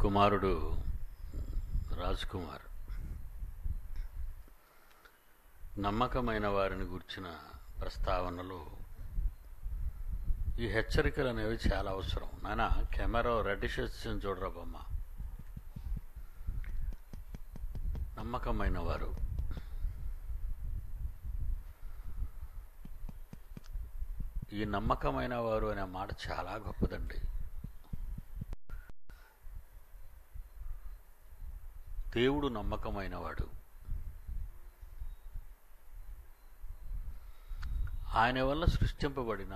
కుమారుడు రాజ్ కుమార్ నమ్మకమైన వారిని గుర్చిన ప్రస్తావనలో ఈ హెచ్చరికలు అనేవి చాలా అవసరం. నాయన కెమెరా రెడ్ షర్ట్స్ చూడరా బొమ్మ. నమ్మకమైన వారు, ఈ నమ్మకమైన వారు అనే మాట చాలా గొప్పదండి. దేవుడు నమ్మకమైనవాడు. ఆయన వల్ల సృష్టింపబడిన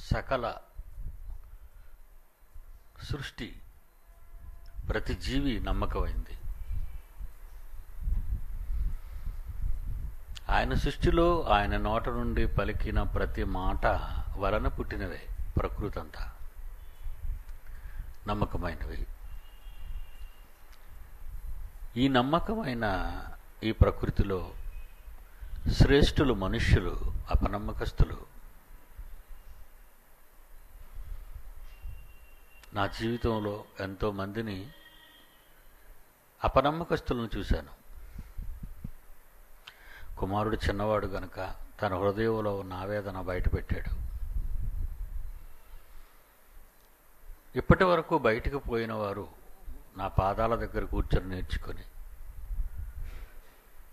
సకల సృష్టి, ప్రతి జీవి నమ్మకమైంది. ఆయన సృష్టిలో ఆయన నోట నుండి పలికిన ప్రతి మాట వలన పుట్టినవే ప్రకృతి అంతా నమ్మకమైనవి. ఈ నమ్మకమైన ఈ ప్రకృతిలో శ్రేష్ఠులు మనుష్యులు, అపనమ్మకస్తులు. నా జీవితంలో ఎంతోమందిని అపనమ్మకస్తులను చూశాను. కుమారుడు చిన్నవాడు గనుక తన హృదయంలో ఉన్న ఆవేదన బయటపెట్టాడు. ఇప్పటి వరకు బయటకు పోయిన వారు నా పాదాల దగ్గర కూర్చొని నేర్చుకొని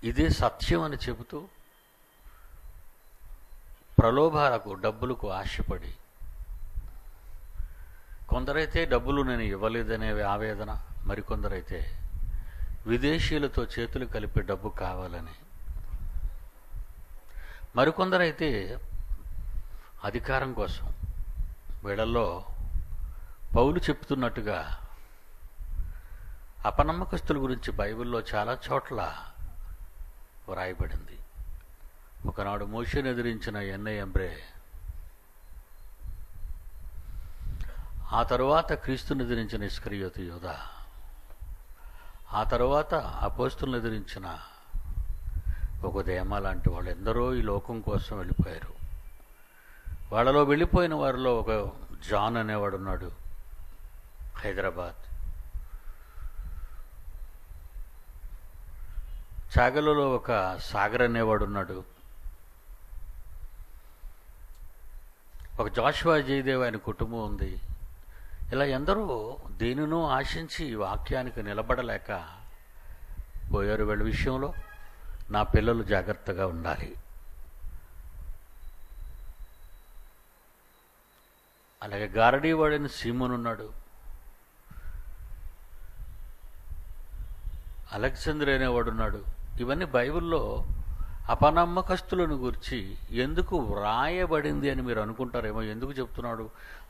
ఇదే సత్యం అని చెబుతూ ప్రలోభాలకు, డబ్బులకు ఆశపడి, కొందరైతే డబ్బులు నేను ఇవ్వలేదనే ఆవేదన, మరికొందరైతే విదేశీయులతో చేతులు కలిపి డబ్బు కావాలని, మరికొందరైతే అధికారం కోసం. వీళ్ళల్లో పౌలు చెప్తున్నట్టుగా అపనమ్మకస్తుల గురించి బైబిల్లో చాలా చోట్ల వ్రాయబడింది. ఒకనాడు మోషేను ఎదిరించిన ఎన్ఐఎంబ్రే, ఆ తరువాత క్రీస్తుని ఎదిరించిన ఇస్కరియోతు యూదా, ఆ తరువాత అపోస్తులను ఎదిరించిన ఒక దేమ లాంటి వాళ్ళు ఎందరో ఈ లోకం కోసం వెళ్ళిపోయారు. వాళ్ళలో వెళ్ళిపోయిన వారిలో ఒక జాన్ అనేవాడు ఉన్నాడు, హైదరాబాద్. చాగలలో ఒక సాగర్ అనేవాడు ఉన్నాడు. ఒక జాషువా జయదేవ్ ఆయన కుటుంబం ఉంది. ఇలా ఎందరో దేనినో ఆశించి వాక్యానికి నిలబడలేక పోయారు. వీళ్ళ విషయంలో నా పిల్లలు జాగ్రత్తగా ఉండాలి. అలాగే గారడీవాడైన సీమోన్ ఉన్నాడు. అలెగ్జాండర్ అనేవాడు ఉన్నాడు. ఇవన్నీ బైబిల్లో అపనమ్మకస్తులను గురించి ఎందుకు వ్రాయబడింది అని మీరు అనుకుంటారేమో. ఎందుకు చెప్తున్నాడు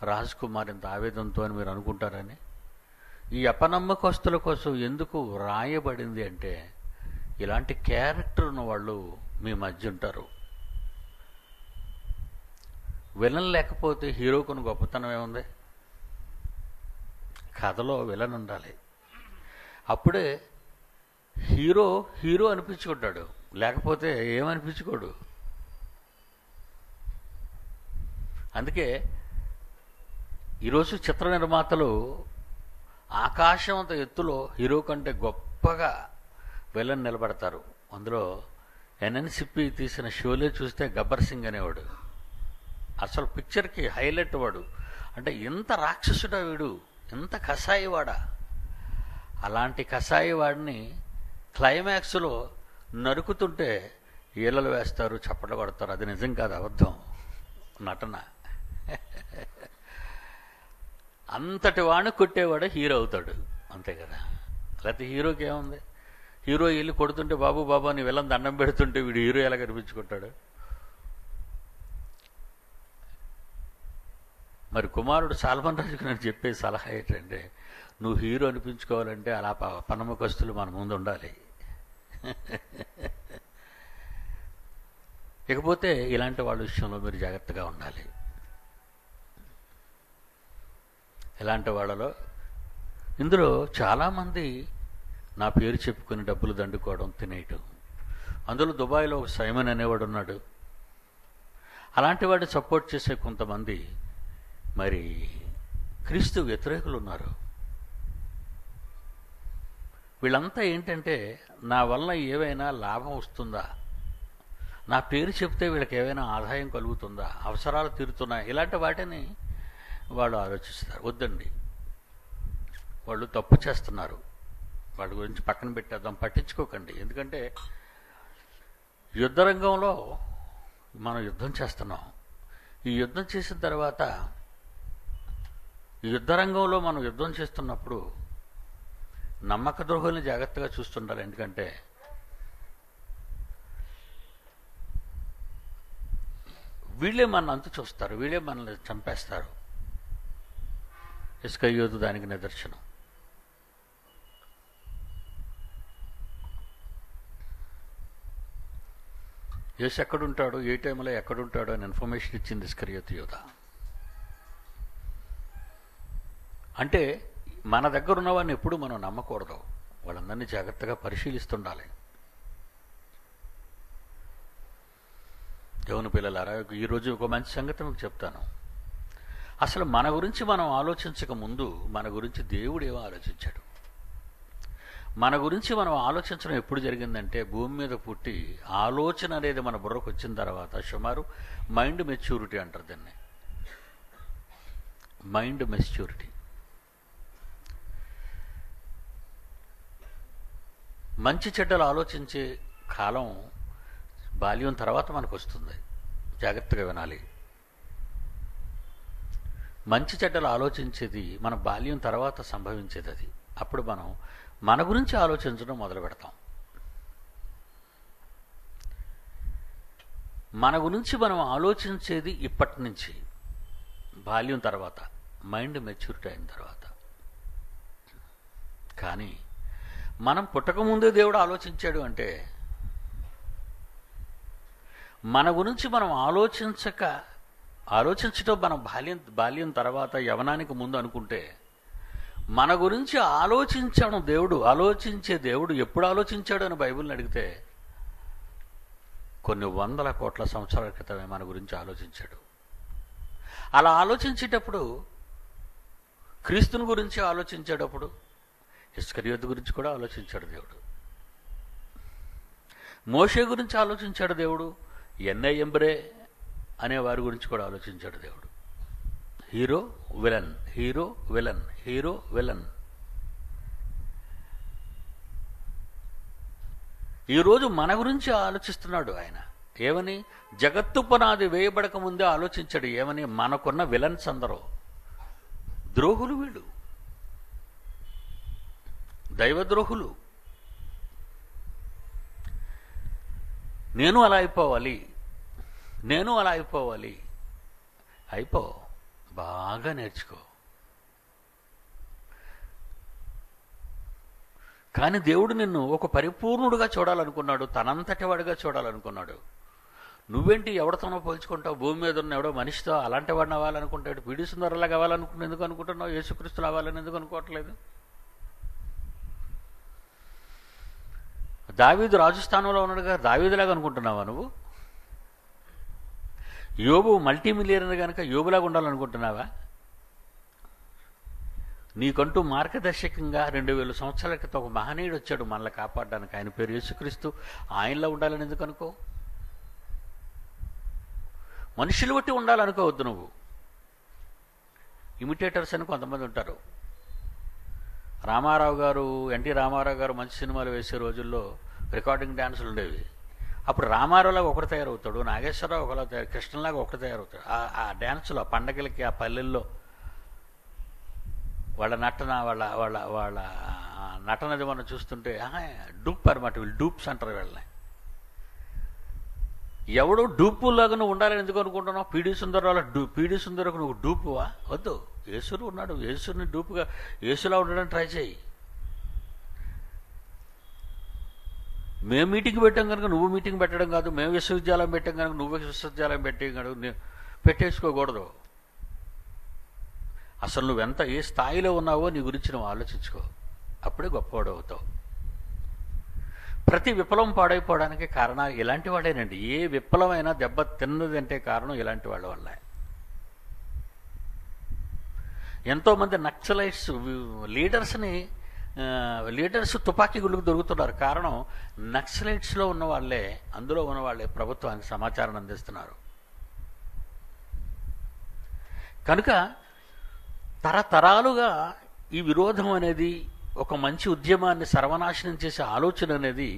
రాజ్ కుమార్ ఇంత ఆవేదనతో అని మీరు అనుకుంటారని. ఈ అపనమ్మకస్తుల కోసం ఎందుకు వ్రాయబడింది అంటే, ఇలాంటి క్యారెక్టర్ ఉన్న వాళ్ళు మీ మధ్య ఉంటారు. విలన్ లేకపోతే హీరోకుని గొప్పతనం ఏముంది? కథలో విలన్ ఉండాలి. అప్పుడే హీరో హీరో అనిపించుకుంటాడు, లేకపోతే ఏమనిపించుకోడు. అందుకే ఈరోజు చిత్ర నిర్మాతలు ఆకాశం అంత ఎత్తులో హీరో కంటే గొప్పగా విలన్ నిలబడతారు. అందులో ఎన్ఎన్సిపి తీసిన షోలే చూస్తే గబ్బర్ సింగ్ అనేవాడు అసలు పిక్చర్కి హైలైట్. వాడు అంటే ఇంత రాక్షసుడా వీడు, ఇంత కషాయివాడా. అలాంటి కషాయివాడిని క్లైమాక్స్లో నరుకుతుంటే ఈలలు వేస్తారు, చప్పట్లు కొడతారు. అది నిజం కాదు, అబద్ధం, నటన. అంతటి వాడిని కొట్టేవాడు హీరో అవుతాడు, అంతే కదా. లేకపోతే హీరోకి ఏముంది? హీరో వెళ్ళి కొడుతుంటే బాబు బాబు అని వెళ్ళని దండం పెడుతుంటే వీడు హీరో ఎలా కనిపించుకుంటాడు? మరి కుమారుడు సాల్మన్ రాజుకు నేను చెప్పే సలహా ఏంటంటే, నువ్వు హీరో అనిపించుకోవాలంటే అలా పనమ్మకస్తులు మన ముందు ఉండాలి. ఇకపోతే ఇలాంటి వాళ్ళ విషయంలో మీరు జాగ్రత్తగా ఉండాలి. ఇలాంటి వాళ్ళలో ఇందులో చాలామంది నా పేరు చెప్పుకుని డబ్బులు దండుకోవడం, తినేయటం. అందులో దుబాయ్లో ఒక సైమన్ అనేవాడు ఉన్నాడు. అలాంటి వాడిని సపోర్ట్ చేసే కొంతమంది మరి క్రీస్తు వ్యతిరేకులు ఉన్నారు. వీళ్ళంతా ఏంటంటే నా వల్ల ఏవైనా లాభం వస్తుందా, నా పేరు చెప్తే వీళ్ళకి ఏవైనా ఆదాయం కలుగుతుందా, అవసరాలు తీరుతున్నాయి, ఇలాంటి వాటిని వాళ్ళు ఆలోచిస్తారు. వద్దండి, వాళ్ళు తప్పు చేస్తున్నారు, వాళ్ళ గురించి పక్కన పెట్టేద్దాం, పట్టించుకోకండి. ఎందుకంటే యుద్ధరంగంలో మనం యుద్ధం చేస్తున్నాం. ఈ యుద్ధం చేసిన తర్వాత యుద్ధరంగంలో మనం యుద్ధం చేస్తున్నప్పుడు నమ్మక ద్రోహుల్ని జాగ్రత్తగా చూస్తుండాలి. ఎందుకంటే వీళ్ళే మన అంతు చూస్తారు, వీళ్ళే మనల్ని చంపేస్తారు. ఇస్కరియోతు దానికి నిదర్శనం. యేసు ఎక్కడుంటాడు, ఏ టైంలో ఎక్కడుంటాడు అని ఇన్ఫర్మేషన్ ఇచ్చింది ఇస్కరియోతు యూద. అంటే మన దగ్గర ఉన్నవాడిని ఎప్పుడు మనం నమ్మకూడదు, వాళ్ళందరినీ జాగ్రత్తగా పరిశీలిస్తుండాలి. దేవుని పిల్లలారా, ఈరోజు ఒక మంచి సంగతి మీకు చెప్తాను. అసలు మన గురించి మనం ఆలోచించక ముందు మన గురించి దేవుడు ఏమో ఆలోచించాడు. మన గురించి మనం ఆలోచించడం ఎప్పుడు జరిగిందంటే, భూమి మీద పుట్టి ఆలోచన అనేది మన బుర్రకు వచ్చిన తర్వాత సుమారు మైండ్ మెచ్యూరిటీ అంటారు దాన్ని. Mind maturity. మంచి చెడ్డలు ఆలోచించే కాలం బాల్యం తర్వాత మనకు వస్తుంది. జాగ్రత్తగా వినాలి. మంచి చెడ్డలు ఆలోచించేది మన బాల్యం తర్వాత సంభవించేది. అది అప్పుడు మనం మన గురించి ఆలోచించడం మొదలు పెడతాం. మన గురించి మనం ఆలోచించేది ఇప్పటి నుంచి, బాల్యం తర్వాత, మైండ్ మెచ్యూరిటీ అయిన తర్వాత. కానీ మనం పుట్టకముందే దేవుడు ఆలోచించాడు అంటే, మన గురించి మనం ఆలోచించటం మన బాల్యం తర్వాత యవనానికి ముందు అనుకుంటే, మన గురించి ఆలోచించే దేవుడు ఎప్పుడు ఆలోచించాడు అని బైబిల్ని అడిగితే కొన్ని వందల కోట్ల సంవత్సరాల క్రితమే మన గురించి ఆలోచించాడు. అలా ఆలోచించేటప్పుడు క్రీస్తుని గురించి ఆలోచించేటప్పుడు ఇస్కరియోతు గురించి కూడా ఆలోచించాడు దేవుడు. మోషే గురించి ఆలోచించాడు దేవుడు. ఎన్ఐ ఎంబ్రే అనే వారి గురించి కూడా ఆలోచించాడు దేవుడు. Hero villain, hero villain, hero villain. ఈరోజు మన గురించి ఆలోచిస్తున్నాడు ఆయన. ఏమని? జగత్తు పునాది వేయబడక ముందే ఆలోచించాడు. ఏమని? మనకున్న విలన్స్ అందరూ ద్రోహులు, వీళ్ళు దైవద్రోహులు. నేను అలా అయిపోవాలి. అయిపో, బాగా నేర్చుకో. కానీ దేవుడు నిన్ను ఒక పరిపూర్ణుడుగా చూడాలనుకున్నాడు, తనంతటి వాడిగా చూడాలనుకున్నాడు. నువ్వేంటి ఎవరితోనో పోల్చుకుంటావు? భూమి మీద ఉన్న ఎవడో మనిషితో అలాంటి వాడిని అవ్వాలనుకుంటాడు. పీడి సుందరలా కావాలనుకుంటున్నా ఎందుకు అనుకుంటున్నావు? యేసుక్రీస్తులు అవ్వాలని ఎందుకు అనుకోవట్లేదు? దావీదు రాజస్థానంలో ఉన్నాడుగా, దావీదులాగా అనుకుంటున్నావా నువ్వు? యోబు మల్టీమిలియనర్ కనుక యోబులాగా ఉండాలనుకుంటున్నావా? నీకంటూ మార్గదర్శకంగా 2000 సంవత్సరాల క్రితం ఒక మహనీయుడు వచ్చాడు మనల్ని కాపాడడానికి. ఆయన పేరు యేసుక్రీస్తు. ఆయనలో ఉండాలని ఎందుకు అనుకో? మనుషులు బట్టి ఉండాలనుకోవద్దు నువ్వు. ఇమిటేటర్స్ అని కొంతమంది ఉంటారు. ఎన్టీ రామారావు గారు మంచి సినిమాలు వేసే రోజుల్లో రికార్డింగ్ డ్యాన్సులు ఉండేవి. అప్పుడు రామారావులాగా ఒకటి తయారవుతాడు, నాగేశ్వరరావు ఒకలా కృష్ణలాగా ఒకటి తయారవుతాడు. ఆ డ్యాన్సులు, ఆ పండగలకి, ఆ పల్లెల్లో వాళ్ళ నటన, వాళ్ళ నటనది మనం చూస్తుంటే డూప్ అనమాట. వీళ్ళు డూప్స్ అంటారు వీళ్ళని. ఎవడో డూపులాగా నువ్వు ఉండాలని ఎందుకు అనుకుంటున్నావు? పీడి సుందరకు నువ్వు డూపువా? వద్దు. యేసుడు ఉన్నాడు. యేసుని డూపుగా, యేసులా ఉండడానికి ట్రై చేయి. మేము మీటింగ్ పెట్టాం కనుక నువ్వు మీటింగ్ పెట్టడం కాదు, మేము విశ్వవిద్యాలయం పెట్టాం కనుక నువ్వు విశ్వవిద్యాలయం పెట్టేసుకోకూడదు. అసలు నువ్వెంత ఏ స్థాయిలో ఉన్నావో నీ గురించి నువ్వు ఆలోచించుకో. అప్పుడే గొప్పవాడు అవుతావు. ప్రతి విప్లవం పాడైపోవడానికి కారణాలు ఇలాంటి వాడేనండి. ఏ విప్లవమైనా దెబ్బ తిన్నదంటే కారణం ఇలాంటి వాళ్ళ వల్ల. ఎంతోమంది నక్సలైట్స్ లీడర్స్ తుపాకీ గుళ్ళకు దొరుకుతున్నారు. కారణం నక్సలైట్స్లో ఉన్న వాళ్ళే, అందులో ఉన్న వాళ్ళే ప్రభుత్వానికి సమాచారం అందిస్తున్నారు. కనుక తరతరాలుగా ఈ విరోధం అనేది, ఒక మంచి ఉద్యమాన్ని సర్వనాశనం చేసే ఆలోచన అనేది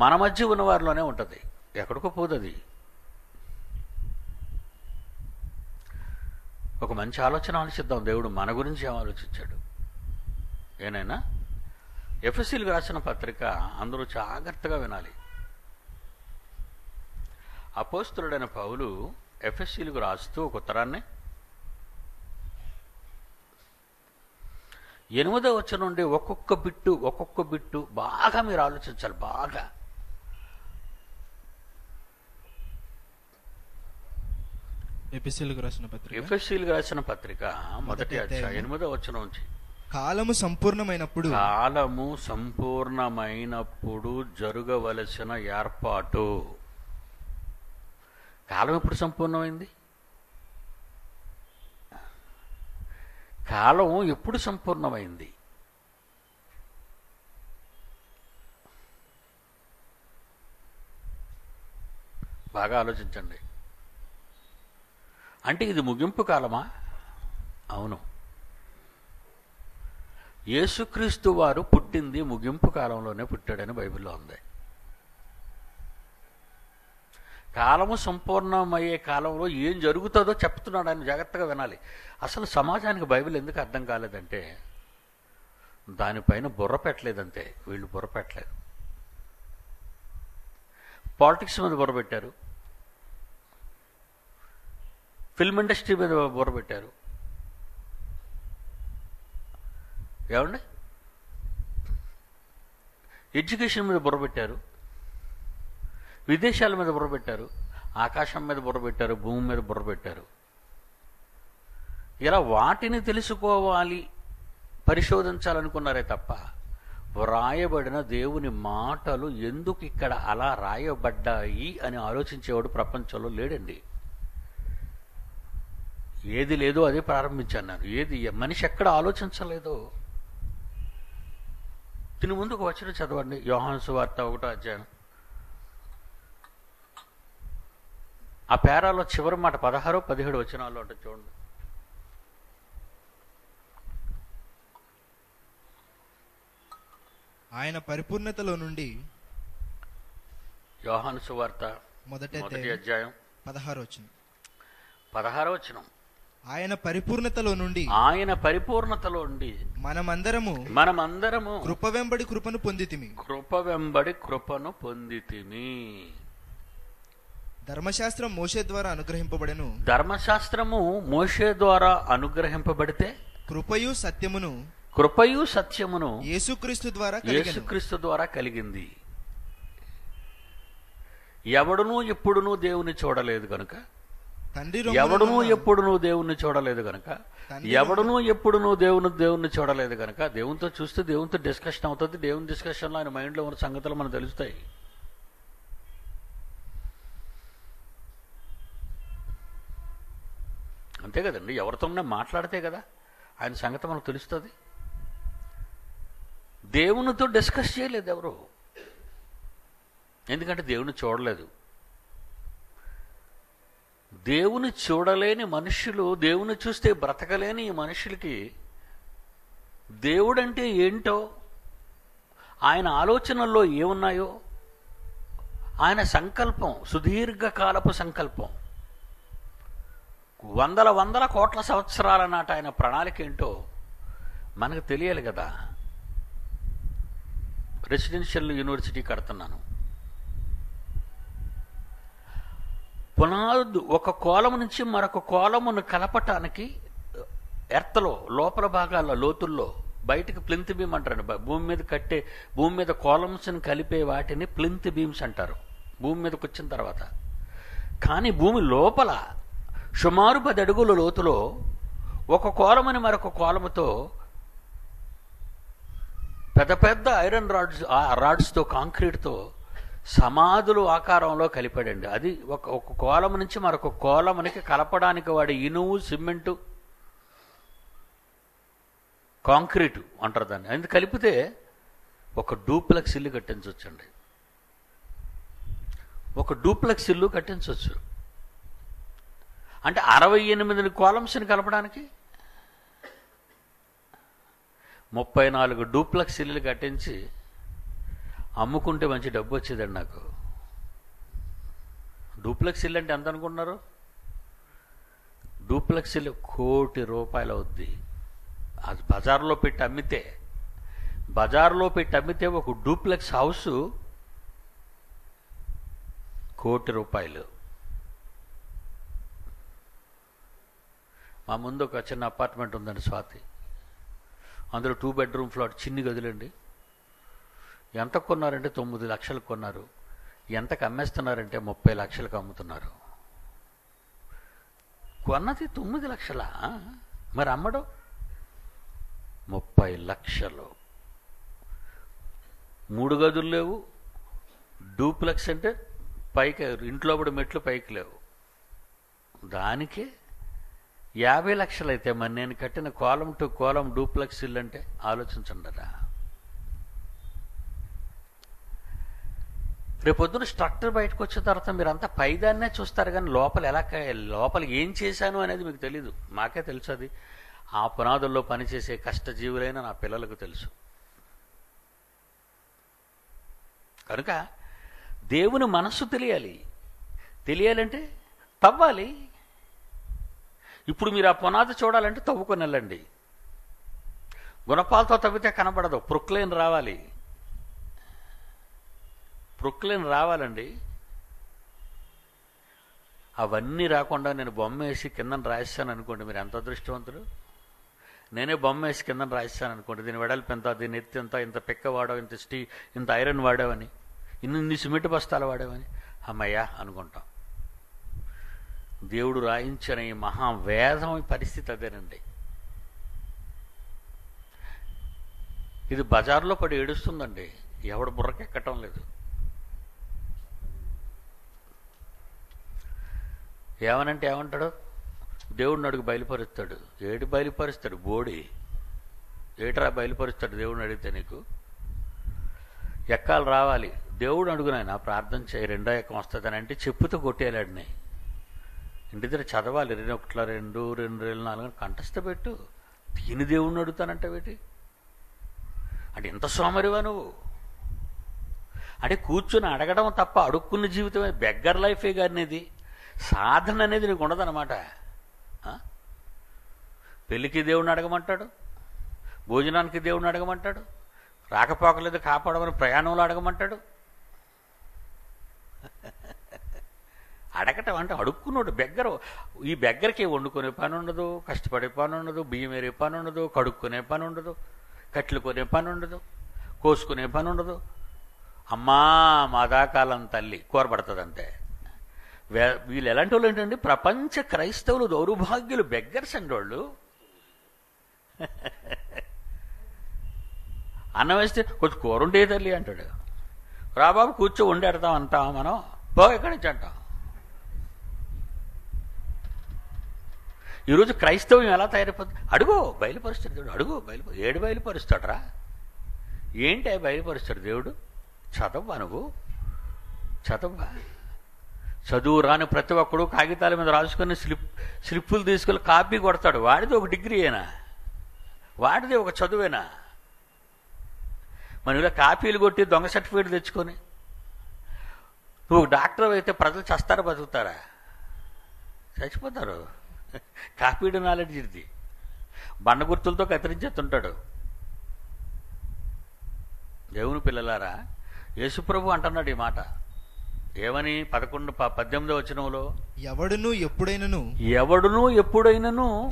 మన మధ్య ఉన్న వారిలోనే ఉంటుంది, ఎక్కడికో పోతుంది. ఒక మంచి ఆలోచన ఆలోచిద్దాం. దేవుడు మన గురించి ఏం ఆలోచించాడు? ఏనైనా ఎఫెసీయులకు రాసిన పత్రిక అందరూ జాగ్రత్తగా వినాలి. అపోస్తలుడైన పౌలు ఎఫెసీయులకు రాస్తూ ఒక ఉత్తరాన్ని 8వ వచనం నుండి ఒక్కొక్క బిట్టు బాగా మీరు ఆలోచించాలి. బాగా ఎఫెసీయులకు రాసిన పత్రిక మొదటి అధ్యాయం 8వ వచనం నుంచి, కాలము సంపూర్ణమైనప్పుడు జరగవలసిన ఏర్పాటు. కాలం ఎప్పుడు సంపూర్ణమైంది? కాలం ఎప్పుడు సంపూర్ణమైంది? బాగా ఆలోచించండి. అంటే ఇది ముగింపు కాలమా? అవును. యేసుక్రీస్తు వారు పుట్టింది ముగింపు కాలంలోనే పుట్టాడని బైబిల్లో ఉంది. కాలము సంపూర్ణమయ్యే కాలంలో ఏం జరుగుతుందో చెప్తున్నాడు ఆయన, జాగ్రత్తగా వినాలి. అసలు సమాజానికి బైబిల్ ఎందుకు అర్థం కాలేదంటే దానిపైన బుర్ర పెట్టలేదంతే. వీళ్ళు బుర్ర పెట్టలేదు. పాలిటిక్స్ మీద బుర్ర పెట్టారు, ఫిల్మ్ ఇండస్ట్రీ మీద బుర్ర పెట్టారు. ఏమండి? ఎడ్యుకేషన్ మీద బుర్ర పెట్టారు, విదేశాల మీద బుర్ర పెట్టారు, ఆకాశం మీద బుర్ర పెట్టారు, భూమి మీద బుర్ర పెట్టారు. ఇలా వాటిని తెలుసుకోవాలి, పరిశోధించాలనుకున్నారే తప్ప వ్రాయబడిన దేవుని మాటలు ఎందుకు ఇక్కడ అలా రాయబడ్డాయి అని ఆలోచించేవాడు ప్రపంచంలో లేడండి. ఏది లేదో అదే ప్రారంభించాను నేను. ఏది మనిషి ఎక్కడ ఆలోచించలేదో. దీని ముందు ఒక వచనం చదవండి, యోహాను సువార్త 1వ అధ్యాయం. ఆ పేరాలో చివరి మాట 16, 17 వచనాల్లో అంటే చూడండి. ఆయన పరిపూర్ణతలో నుండి, యోహాను సువార్త మొదటి అధ్యాయం 16వ వచనం. ఆయన పరిపూర్ణతలో నుండి మనమందరము కృప వెంబడి కృపను పొందితిమి. ధర్మశాస్త్రం మోషే ద్వారా అనుగ్రహింపబడెను. ధర్మశాస్త్రము మోషే ద్వారా అనుగ్రహింపబడితే కృపయు సత్యమును యేసుక్రీస్తు ద్వారా కలిగింది. ఎవడునూ ఎప్పుడునూ దేవుని చూడలేదు కనుక, ఎవడునూ ఎప్పుడునూ దేవుణ్ణి చూడలేదు కనుక దేవునితో చూస్తే దేవునితో డిస్కషన్ అవుతుంది. దేవుని డిస్కషన్లో ఆయన మైండ్లో ఉన్న సంగతులు మనకు తెలుస్తాయి. అంతే కదండి. ఎవరితోనే మాట్లాడితే కదా ఆయన సంగతి మనకు తెలుస్తుంది. దేవునితో డిస్కస్ చేయలేదు ఎవరు, ఎందుకంటే దేవుని చూడలేదు. దేవుని చూడలేని మనుషులు, దేవుని చూస్తే బ్రతకలేని ఈ మనుషులకి దేవుడంటే ఏంటో, ఆయన ఆలోచనల్లో ఏమున్నాయో, ఆయన సంకల్పం సుదీర్ఘకాలపు సంకల్పం, వందల కోట్ల సంవత్సరాల నాటి ఆయన ప్రణాళిక ఏంటో మనకు తెలియాలి కదా. రెసిడెన్షియల్ యూనివర్సిటీ కడుతున్నాను, పునాదు ఒక కోలము నుంచి మరొక కోలమును కలపటానికి ఎర్తలో లోపల భాగాల్లో లోతుల్లో బయటకు ప్లింత్ బీమ్ అంటారు. భూమి మీద కోలమ్స్ని కలిపే వాటిని ప్లింత్ బీమ్స్ అంటారు భూమి మీదకి వచ్చిన తర్వాత. కానీ భూమి లోపల సుమారు 10 అడుగుల లోతులో ఒక కోలమని మరొక కోలముతో పెద్ద ఐరన్ రాడ్స్తో కాంక్రీట్తో సమాధులు ఆకారంలో కలిపాడండి. అది ఒక కోలము నుంచి మరొక కోలమునికి కలపడానికి వాడి ఇనుము, సిమెంటు కాంక్రీటు అంటారు దాన్ని. అది కలిపితే ఒక డూప్లెక్స్ ఇల్లు కట్టించవచ్చండి. ఒక డూప్లెక్స్ ఇల్లు కట్టించవచ్చు. అంటే 68 కాలమ్స్ని కలపడానికి 34 డూప్లెక్స్ ఇల్లులు కట్టించి అమ్ముకుంటే మంచి డబ్బు వచ్చేదండి నాకు. డూప్లెక్స్ ఇల్లు అంటే ఎంత అనుకుంటున్నారు? డూప్లెక్స్ ఇల్లు ₹1,00,00,000 అవుద్ది. అది బజార్లో పెట్టి అమ్మితే ఒక డూప్లెక్స్ హౌస్ ₹1,00,00,000. మా ముందు ఒక చిన్న అపార్ట్మెంట్ ఉందండి స్వాతి. అందులో 2 బెడ్రూమ్ ఫ్లాట్, చిన్ని గదులండి. ఎంత కొన్నారంటే 9 లక్షలకు కొన్నారు. ఎంతకు అమ్మేస్తున్నారంటే 30 లక్షలకు అమ్ముతున్నారు. కొన్నది 9 లక్షలా, మరి అమ్మడం 30 లక్షలు. 3 గదులు లేవు. డూప్లెక్స్ అంటే పైకి ఇంట్లో కూడా మెట్లు పైకి లేవు. దానికే 50 లక్షలు అయితే మరి నేను కట్టిన కోలం టు కోలం డూప్లెక్స్ ఇల్లు అంటే ఆలోచించండి. రేపొద్దున స్ట్రక్చర్ బయటకు వచ్చిన తర్వాత మీరంతా పైదాన్నే చూస్తారు, కానీ లోపల ఏం చేశాను అనేది మీకు తెలీదు. మాకే తెలుసు. అది ఆ పునాదుల్లో పనిచేసే కష్టజీవులైన నా పిల్లలకు తెలుసు. కనుక దేవుని మనస్సు తెలియాలంటే తవ్వాలి. ఇప్పుడు మీరు ఆ పునాది చూడాలంటే తవ్వుకొని వెళ్ళండి. గుణపాలతో తవ్వితే కనబడదు. ప్రొక్లైన్ రావాలండి. అవన్నీ రాకుండా నేను బొమ్మ వేసి కిందన రాయిస్తాను అనుకోండి, మీరు ఎంత అదృష్టవంతులు. నేనే బొమ్మ వేసి కిందన రాయిస్తాను అనుకోండి, దీని వెడల్పు ఎంత, దీని ఎత్తు ఎంత, ఇంత పెక్క వాడావు, ఇంత ఐరన్ వాడావని, ఇన్ని సిమెంట్ బస్తాలు వాడావని, అమ్మయ్యా అనుకుంటాం. దేవుడు రాయించిన ఈ మహావేదం పరిస్థితి అదేనండి. ఇది బజార్లో పడి ఏడుస్తుందండి. ఎవడు బుర్రకెక్కటం లేదు. ఏమనంటే ఏమంటాడు? దేవుడిని అడుగు బయలుపరుస్తాడు. ఏడు బయలుపరుస్తాడు? బోడి ఏటరా బయలుపరుస్తాడు దేవుడిని అడిగితే? నీకు ఎక్కాలు రావాలి. దేవుడు అడుగునైనా ప్రార్థన చేయి, 2వ ఎక్కం వస్తుందని అంటే చెప్పుతో కొట్టేయాలాడిని. ఇంటి దగ్గర చదవాలి. 2, 2, 4 కంఠస్థ పెట్టు. దీని దేవుడిని అడుగుతానంటే పెట్టి అంటే ఎంత సోమరివా నువ్వు? అంటే కూర్చుని అడగడం తప్ప అడుక్కున్న జీవితమే బెగ్గర్ లైఫే. కానీ ఇది సాధన అనేది నీకు ఉండదన్నమాట. పెళ్ళికి దేవుడిని అడగమంటాడు, భోజనానికి దేవుడిని అడగమంటాడు, రాకపోకలేదు కాపాడమని ప్రయాణంలో అడగమంటాడు. అడగటం అంటే అడుక్కున్నాడు బెగ్గరు. ఈ బెగ్గరికి వండుకునే పని ఉండదు, కష్టపడే పని ఉండదు, బియ్యం ఏరే పని ఉండదు, కడుక్కునే పని ఉండదు, కట్లు కొనే పని ఉండదు, కోసుకునే పని ఉండదు. అమ్మా మాదాకాలం తల్లి కూరబడుతుంది అంతే. వీళ్ళు ఎలాంటి వాళ్ళు ఏంటండి? ప్రపంచ క్రైస్తవులు దౌర్భాగ్యులు, బెగ్గర్స్ అండి వాళ్ళు. అన్నం వేస్తే కొంచెం కూర ఉండే తల్లి అంటాడు. రాబాబు కూర్చో వండేడతాం అంటాం మనం. పో ఎక్కడి నుంచి అంటాం. ఈరోజు క్రైస్తవం ఎలా తయారైపోతుంది? అడుగు బయలుపరుస్తాడు దేవుడు. ఏడు బయలుపరుస్తాడురా. ఏంటి బయలుపరుస్తాడు దేవుడు? చదవ్వా నువ్వు? చదవ్వా? చదువు రాని ప్రతి ఒక్కడు కాగితాల మీద రాసుకొని స్లిప్పులు తీసుకొని కాపీ కొడతాడు. వాడిది ఒక డిగ్రీ అయినా, వాడిది ఒక చదువేనా? మన ఇలా కాపీలు కొట్టి దొంగ సర్టిఫికేట్ తెచ్చుకొని నువ్వు డాక్టర్ అయితే ప్రజలు చస్తారా బతుకుతారా? చచ్చిపోతారు. కాపీడు నాలెడ్జ్ ఇది. బండ గుర్తులతో కత్తిరించేస్తుంటాడు. దేవుని పిల్లలారా, యేసుప్రభు అంటున్నాడు ఈ మాట. ఏమని? 18వ వచనంలో, ఎవడును ఎప్పుడైనను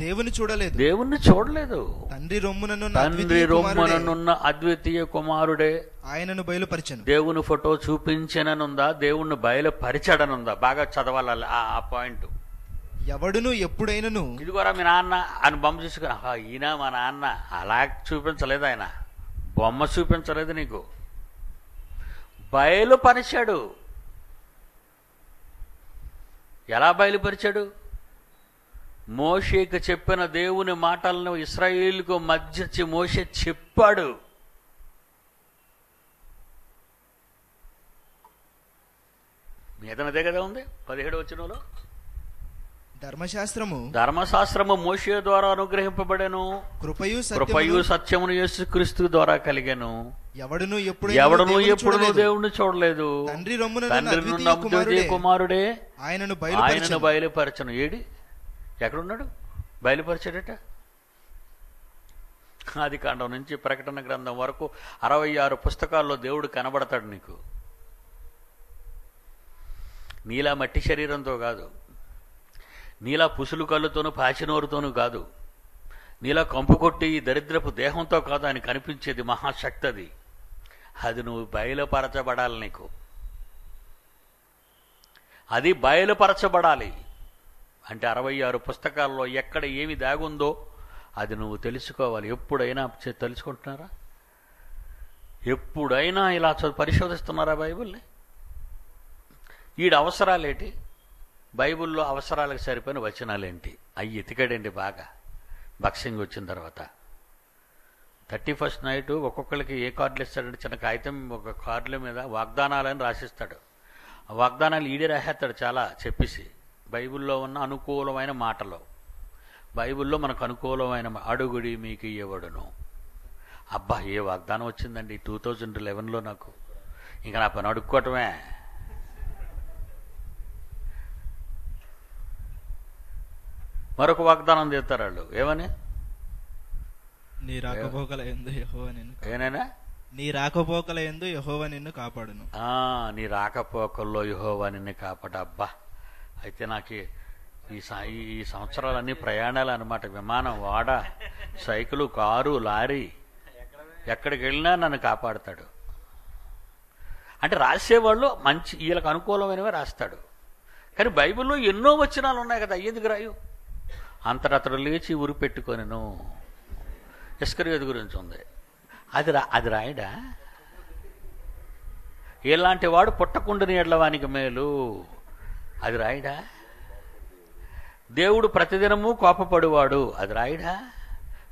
దేవుని చూడలేదు, తండ్రి రొమ్ముననున్న అద్వితీయ కుమారుడే ఆయనను బయలుపరిచెను. దేవుని ఫోటో చూపించననుందా? దేవుణ్ణి బయలుపరిచాడనుందా? బాగా చదవాలి ఆ పాయింట్. ఎవడును ఎప్పుడైనను ఇదిగోరా మీ నాన్న అని బొమ్మ చూసుకుని, ఈయన మా నాన్న అలా చూపించలేదు. ఆయన బొమ్మ చూపించలేదు, నీకు బయలుపరిచాడు. ఎలా బయలుపరిచాడు? మోషేకు చెప్పిన దేవుని మాటలను ఇశ్రాయేలుకు మధ్య మోషే చెప్పాడు. మీదనదే కదా ఉంది 17వ వచనంలో, ధర్మశాస్త్రము మోషే ద్వారా అనుగ్రహింపబడెను, కృపయు సత్యమును యేసుక్రీస్తు ద్వారా కలిగెను. ఎవడును ఎప్పుడును దేవుణ్ణి చూడలేదు, తండ్రి నుండి ద్వితీయ కుమారుడే ఆయనను బయలుపరచను. ఏడి ఎక్కడున్నాడు? బయలుపరిచాడట. ఆదికాండం నుంచి ప్రకటన గ్రంథం వరకు 66 పుస్తకాల్లో దేవుడు కనబడతాడు నీకు. నీలా మట్టి శరీరంతో కాదు, నీలా పుసులు కళ్ళుతోనూ పాచినోరుతోనూ కాదు, నీలా కంపు కొట్టి ఈ దరిద్రపు దేహంతో కాదు ఆయన కనిపించేది. మహాశక్తి అది. అది నువ్వు బయలుపరచబడాలి. నీకు అది బయలుపరచబడాలి. అంటే 66 పుస్తకాల్లో ఎక్కడ ఏమి దాగుందో అది నువ్వు తెలుసుకోవాలి. ఎప్పుడైనా తెలుసుకుంటున్నారా? ఎప్పుడైనా ఇలా పరిశోధిస్తున్నారా బైబిల్ని? ఈడ అవసరాలేంటి? బైబిల్లో అవసరాలకు సరిపోయిన వచనాలేంటి? అవి ఎతికాడండి బాగా బాక్సింగ్ వచ్చిన తర్వాత. 31st నైట్ ఒక్కొక్కరికి ఏ కార్డులు ఇస్తాడంటే చిన్న కాగితం, ఒక కార్డుల మీద వాగ్దానాలని రాసిస్తాడు. ఆ వాగ్దానాలు ఈడే రాసేస్తాడు చాలా చెప్పేసి. బైబిల్లో ఉన్న అనుకూలమైన మాటలు, బైబిల్లో మనకు అనుకూలమైన అడుగుడి మీకు ఇవ్వబడును. అబ్బా ఏ వాగ్దానం వచ్చిందండి 2011లో నాకు. ఇంకా నా పని అడుక్కోవటమే. మరొక వాగ్దానం చేస్తారు వాళ్ళు. ఏమని? నీ రాకపోకల యందు యెహోవా నిన్ను ఏనైనా నీ రాకపోకల యందు యెహోవా నిన్ను కాపాడును. నీ రాకపోకల్లో యెహోవా నిన్ను కాపాడు. అబ్బా అయితే నాకు ఈ సంవత్సరాలన్నీ ప్రయాణాలు అనమాట. విమానం, వాడ, సైకిలు, కారు, లారీ, ఎక్కడికి వెళ్ళినా నన్ను కాపాడుతాడు. అంటే రాసేవాళ్ళు మంచి వీళ్ళకి అనుకూలమైనవే రాస్తాడు. కానీ బైబిల్లో ఎన్నో వచనాలు ఉన్నాయి కదా, ఎందుకు రాయు? అంతటా అతడు లేచి ఉరి పెట్టుకొనెను. ఇస్కరియోతు గురించి ఉంది. అది రాయడా? ఎలాంటి వాడు పుట్టకుండాని ఎడ్లవానికి మేలు, అది రాయడా? దేవుడు ప్రతిదినము కోపపడువాడు, అది రాయడా?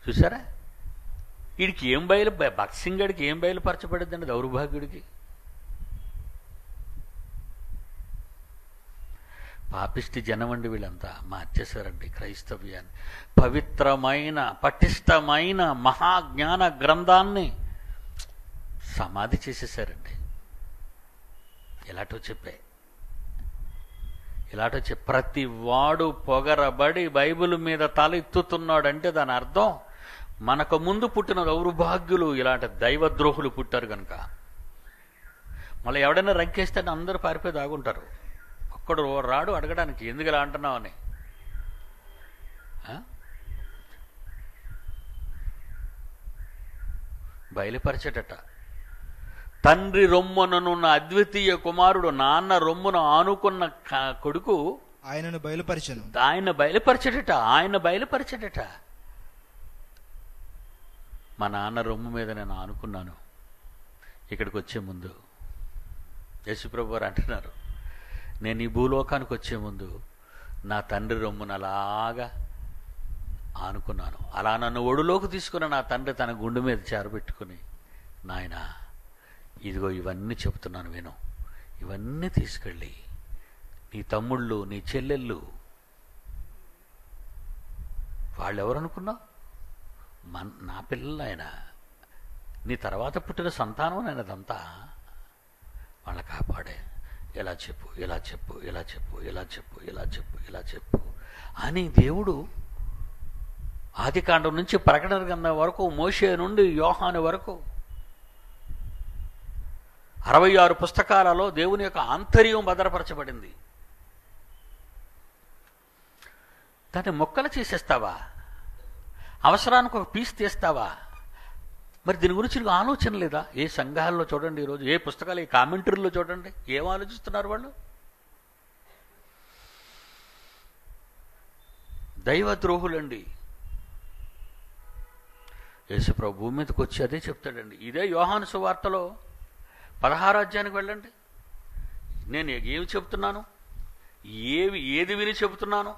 చూసారా? వీడికి ఏం భక్సింగడికి ఏం బయలుపరచబడిద్దండి దౌర్భాగ్యుడికి? పాపిష్టి జనమండి వీళ్ళంతా. మార్చేశారండి క్రైస్తవ్యాన్ని. పవిత్రమైన పటిష్టమైన మహాజ్ఞాన గ్రంథాన్ని సమాధి చేసేసారండి. ఇలాంటివి ప్రతి వాడు పొగరబడి బైబిల్ మీద తల ఎత్తుతున్నాడంటే దాని అర్థం మనకు ముందు పుట్టిన దౌర్భాగ్యులు ఇలాంటి దైవద్రోహులు పుట్టారు కనుక. మళ్ళీ ఎవడైనా రంకేస్తే అందరూ పారిపోయి దాగుంటారు. ఒక్కడు రాడు అడగడానికి ఎందుకు ఇలా అంటున్నావు అని. బయలుపరిచేటట. తండ్రి రొమ్ముననున్న అద్వితీయ కుమారుడు నాన్న రొమ్మును ఆనుకున్న కొడుకు ఆయనను బయలుపరిచను. ఆయన బయలుపరిచేటట. మా నాన్న రొమ్ము మీద నేను ఆనుకున్నాను ఇక్కడికి వచ్చే ముందు. యేసుప్రభు వారు అంటున్నారు, నేను ఈ భూలోకానికి వచ్చే ముందు నా తండ్రి రొమ్మును అలాగా ఆనుకున్నాను. అలా నన్ను ఒడిలోకి తీసుకున్న నా తండ్రి తన గుండె మీద చేరబెట్టుకుని, నాయనా ఇదిగో ఇవన్నీ చెబుతున్నాను విను, ఇవన్నీ తీసుకెళ్ళి నీ తమ్ముళ్ళు నీ చెల్లెళ్ళు వాళ్ళెవరనుకున్నావు? నా పిల్లలు ఆయన, నీ తర్వాత పుట్టిన సంతానం ఆయనదంతా. వాళ్ళ కాపాడే, ఇలా చెప్పు ఇలా చెప్పు ఇలా చెప్పు ఇలా చెప్పు ఇలా చెప్పు ఇలా చెప్పు అని దేవుడు ఆదికాండం నుంచి ప్రకటన గ్రంథం వరకు, మోషే నుండి యోహాను వరకు 66 పుస్తకాలలో దేవుని యొక్క ఆంతర్యం భద్రపరచబడింది. దాన్ని మొక్కలు చేసేస్తావా? అవసరానికి ఒక పీస్ తీస్తావా? మరి దీని గురించి నీకు ఆలోచన లేదా? ఏ సంఘాల్లో చూడండి, ఈరోజు ఏ పుస్తకాలు, ఏ కామెంటరీలో చూడండి, ఏం ఆలోచిస్తున్నారు వాళ్ళు? దైవద్రోహులండి. యేసుప్రభు భూమి మీదకి వచ్చి అదే చెప్తాడండి. ఇదే యోహాను సువార్తలో 16వ అధ్యాయానికి వెళ్ళండి. నేను ఏమి చెప్తున్నాను, ఏది విని చెబుతున్నాను,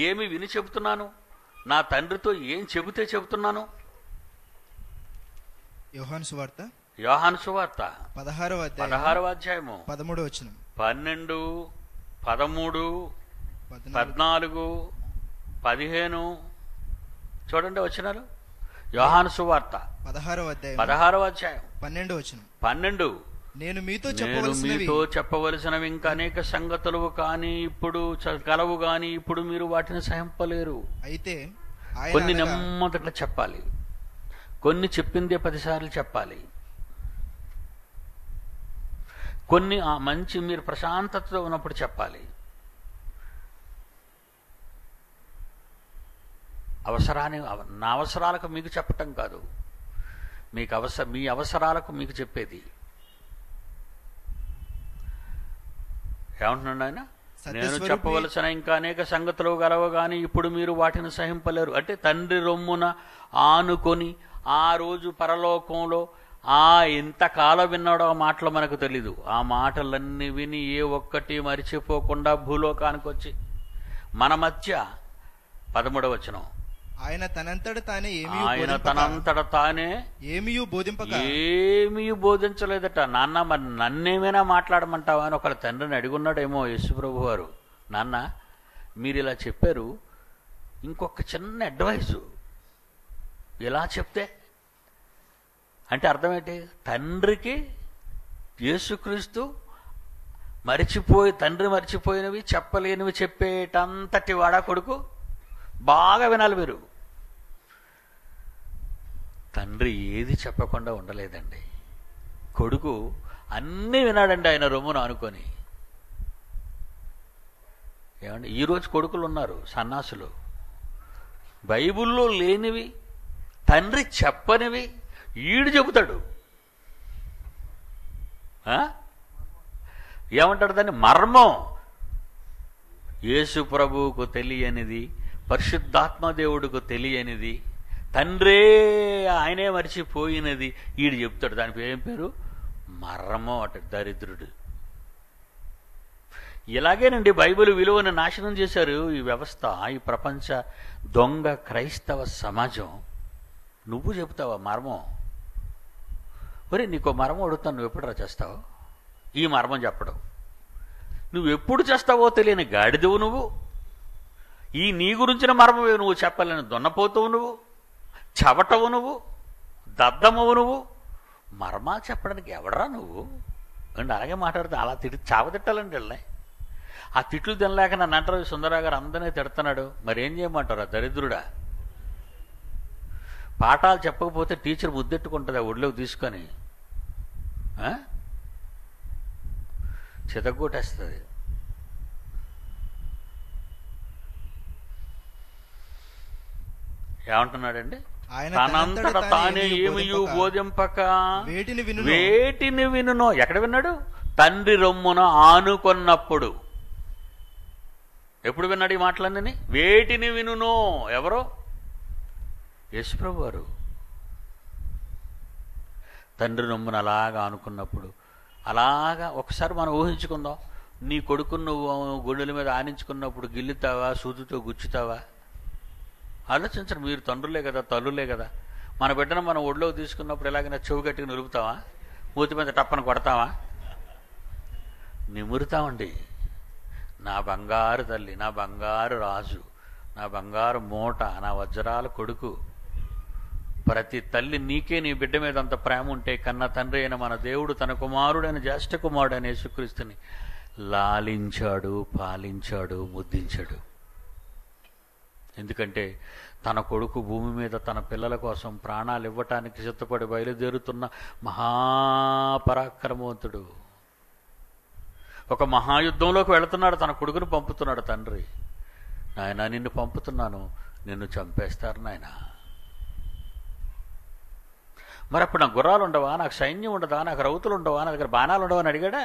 ఏమి విని చెబుతున్నాను? నా తండ్రితో ఏం చెబితే చెబుతున్నాను? యోహాను సువార్త యోహాను సువార్త 16వ అధ్యాయము 13వ వచనం, 12, 13, 14, 15 చూడండి వచనాలు. యోహాను సువార్త 16వ అధ్యాయం 16వ అధ్యాయం 12వ వచనం, 12. నేను మీతో చెప్పవలసినవి ఇంకా అనేక సంగతులు కానీ ఇప్పుడు కలవు గాని ఇప్పుడు మీరు వాటిని సహింపలేరు. అయితే కొన్ని నెమ్మదిగా చెప్పాలి, కొన్ని చెప్పిందే 10 సార్లు చెప్పాలి, కొన్ని ఆ మంచి మీరు ప్రశాంతతతో ఉన్నప్పుడు చెప్పాలి. నా అవసరాలకు మీకు చెప్పటం కాదు, మీ అవసరాలకు మీకు చెప్పేది. ఏమంటున్నాడు ఆయన? నేను చెప్పవలసిన ఇంకా అనేక సంగతులు గలవు గాని ఇప్పుడు మీరు వాటిని సహింపలేరు. అంటే తండ్రి రొమ్మున ఆనుకొని ఆ రోజు పరలోకంలో ఇంతకాలం విన్నాడో ఆ మాటలు మనకు తెలీదు. ఆ మాటలన్నీ విని ఏ ఒక్కటి మరిచిపోకుండా భూలోకానికి వచ్చి మన మధ్య 13వ వచనం, ఆయన తనంతట తానే ఏమీ బోధించలేదట. నాన్న మరి నన్నేమైనా మాట్లాడమంటావా అని ఒకళ్ళ తండ్రిని అడిగున్నాడేమో యేసుప్రభు వారు. నాన్న మీరు ఇలా చెప్పారు, ఇంకొక చిన్న అడ్వైజు ఇలా చెప్తే అంటే అర్థమేంటి? తండ్రికి యేసుక్రీస్తు తండ్రి మరిచిపోయినవి చెప్పలేనివి చెప్పేటంతటి వాడా కొడుకు? బాగా వినాలి మీరు. తండ్రి ఏది చెప్పకుండా ఉండలేదండి. కొడుకు అన్నీ వినాడండి ఆయన రొమ్మును అనుకొని. ఏమండి, ఈరోజు కొడుకులు ఉన్నారు సన్నాసులు, బైబిల్లో లేనివి తండ్రి చెప్పనివి ఈడు చెబుతాడు. ఏమంటాడు దాన్ని? మర్మం. యేసు ప్రభువుకు తెలియనిది, పరిశుద్ధాత్మ దేవుడికి తెలియనిది, తండ్రే ఆయనే మరిచిపోయినది ఈడు చెప్తాడు. దాని ఏం పేరు? మర్మం అట. దరిద్రుడు. ఇలాగేనండి బైబిల్ విలువను నాశనం చేశారు ఈ వ్యవస్థ, ఈ ప్రపంచ దొంగ క్రైస్తవ సమాజం. నువ్వు చెప్తావా మర్మం? ఒరే నీకో మర్మం అడుగుతాను, నువ్వు ఎప్పుడు చేస్తావు ఈ మర్మం చెప్పడం? నువ్వు ఎప్పుడు చేస్తావో తెలియని గాడిదవు నువ్వు. ఈ నీ గురించిన మర్మమే నువ్వు చెప్పాలని దున్నపోతావు నువ్వు, చవటవు నువ్వు, దద్దమ్మవు నువ్వు. మర్మా చెప్పడానికి ఎవడరా నువ్వు? అండి అలాగే మాట్లాడితే అలా చావతిట్టాలండి వెళ్ళి. ఆ తిట్లు తినలేక నన్ను అంటారు సుందరరావు గారు అందరినీ తిడుతున్నాడు. మరి ఏం చేయమంటారు? ఆ దరిద్రుడా. పాఠాలు చెప్పకపోతే టీచర్ ముద్దెట్టుకుంటుంది ఆ ఒడిలోకి తీసుకొని, చితగొట్టేస్తుంది. ఏమంటున్నాడండి? తనంతట తానే ఏమియు బోధింపక వేటిని వినునో. ఎక్కడ విన్నాడు? తండ్రి రొమ్మున ఆనుకొన్నప్పుడు. ఎప్పుడు విన్నాడు ఈ మాటలన్నీ? వేటిని వినునో. ఎవరో? యేసుప్రభు వారు. తండ్రి రొమ్మున అలాగా ఆనుకున్నప్పుడు, అలాగా ఒకసారి మనం ఊహించుకుందాం. నీ కొడుకును నువ్వు గుండెల మీద ఆనించుకున్నప్పుడు గిల్లుతావా, సూదుతో గుచ్చుతావా? ఆలోచించండి. మీరు తండ్రులే కదా, తల్లులే కదా. మన బిడ్డను మనం ఒడిలోకి తీసుకున్నప్పుడు ఎలాగైనా చెవు గట్టిగా నిలుపుతావా? మూతి మీద టప్పన కొడతావా? నిమురుతామండి. నా బంగారు తల్లి, నా బంగారు రాజు, నా బంగారు మూట, నా వజ్రాల కొడుకు. ప్రతి తల్లి నీకే నీ బిడ్డ మీద అంత ప్రేమ ఉంటే కన్న తండ్రి అయిన మన దేవుడు తన కుమారుడైన జ్యేష్ఠ కుమారుడైన యేసుక్రీస్తుని లాలించాడు, పాలించాడు, ముద్దించాడు. ఎందుకంటే తన కొడుకు భూమి మీద తన పిల్లల కోసం ప్రాణాలు ఇవ్వటానికి సిద్ధపడి బయలుదేరుతున్న మహాపరాక్రమవంతుడు. ఒక మహాయుద్ధంలోకి వెళుతున్నాడు, తన కొడుకును పంపుతున్నాడు తండ్రి. నాయన నిన్ను పంపుతున్నాను, నిన్ను చంపేస్తారు నాయన. మరి అప్పుడు నాకు గుర్రాలు ఉండవా, నాకు సైన్యం ఉండదా, నాకు రౌతులు ఉండవా, నా దగ్గర బాణాలు ఉండవా అని అడిగాడా?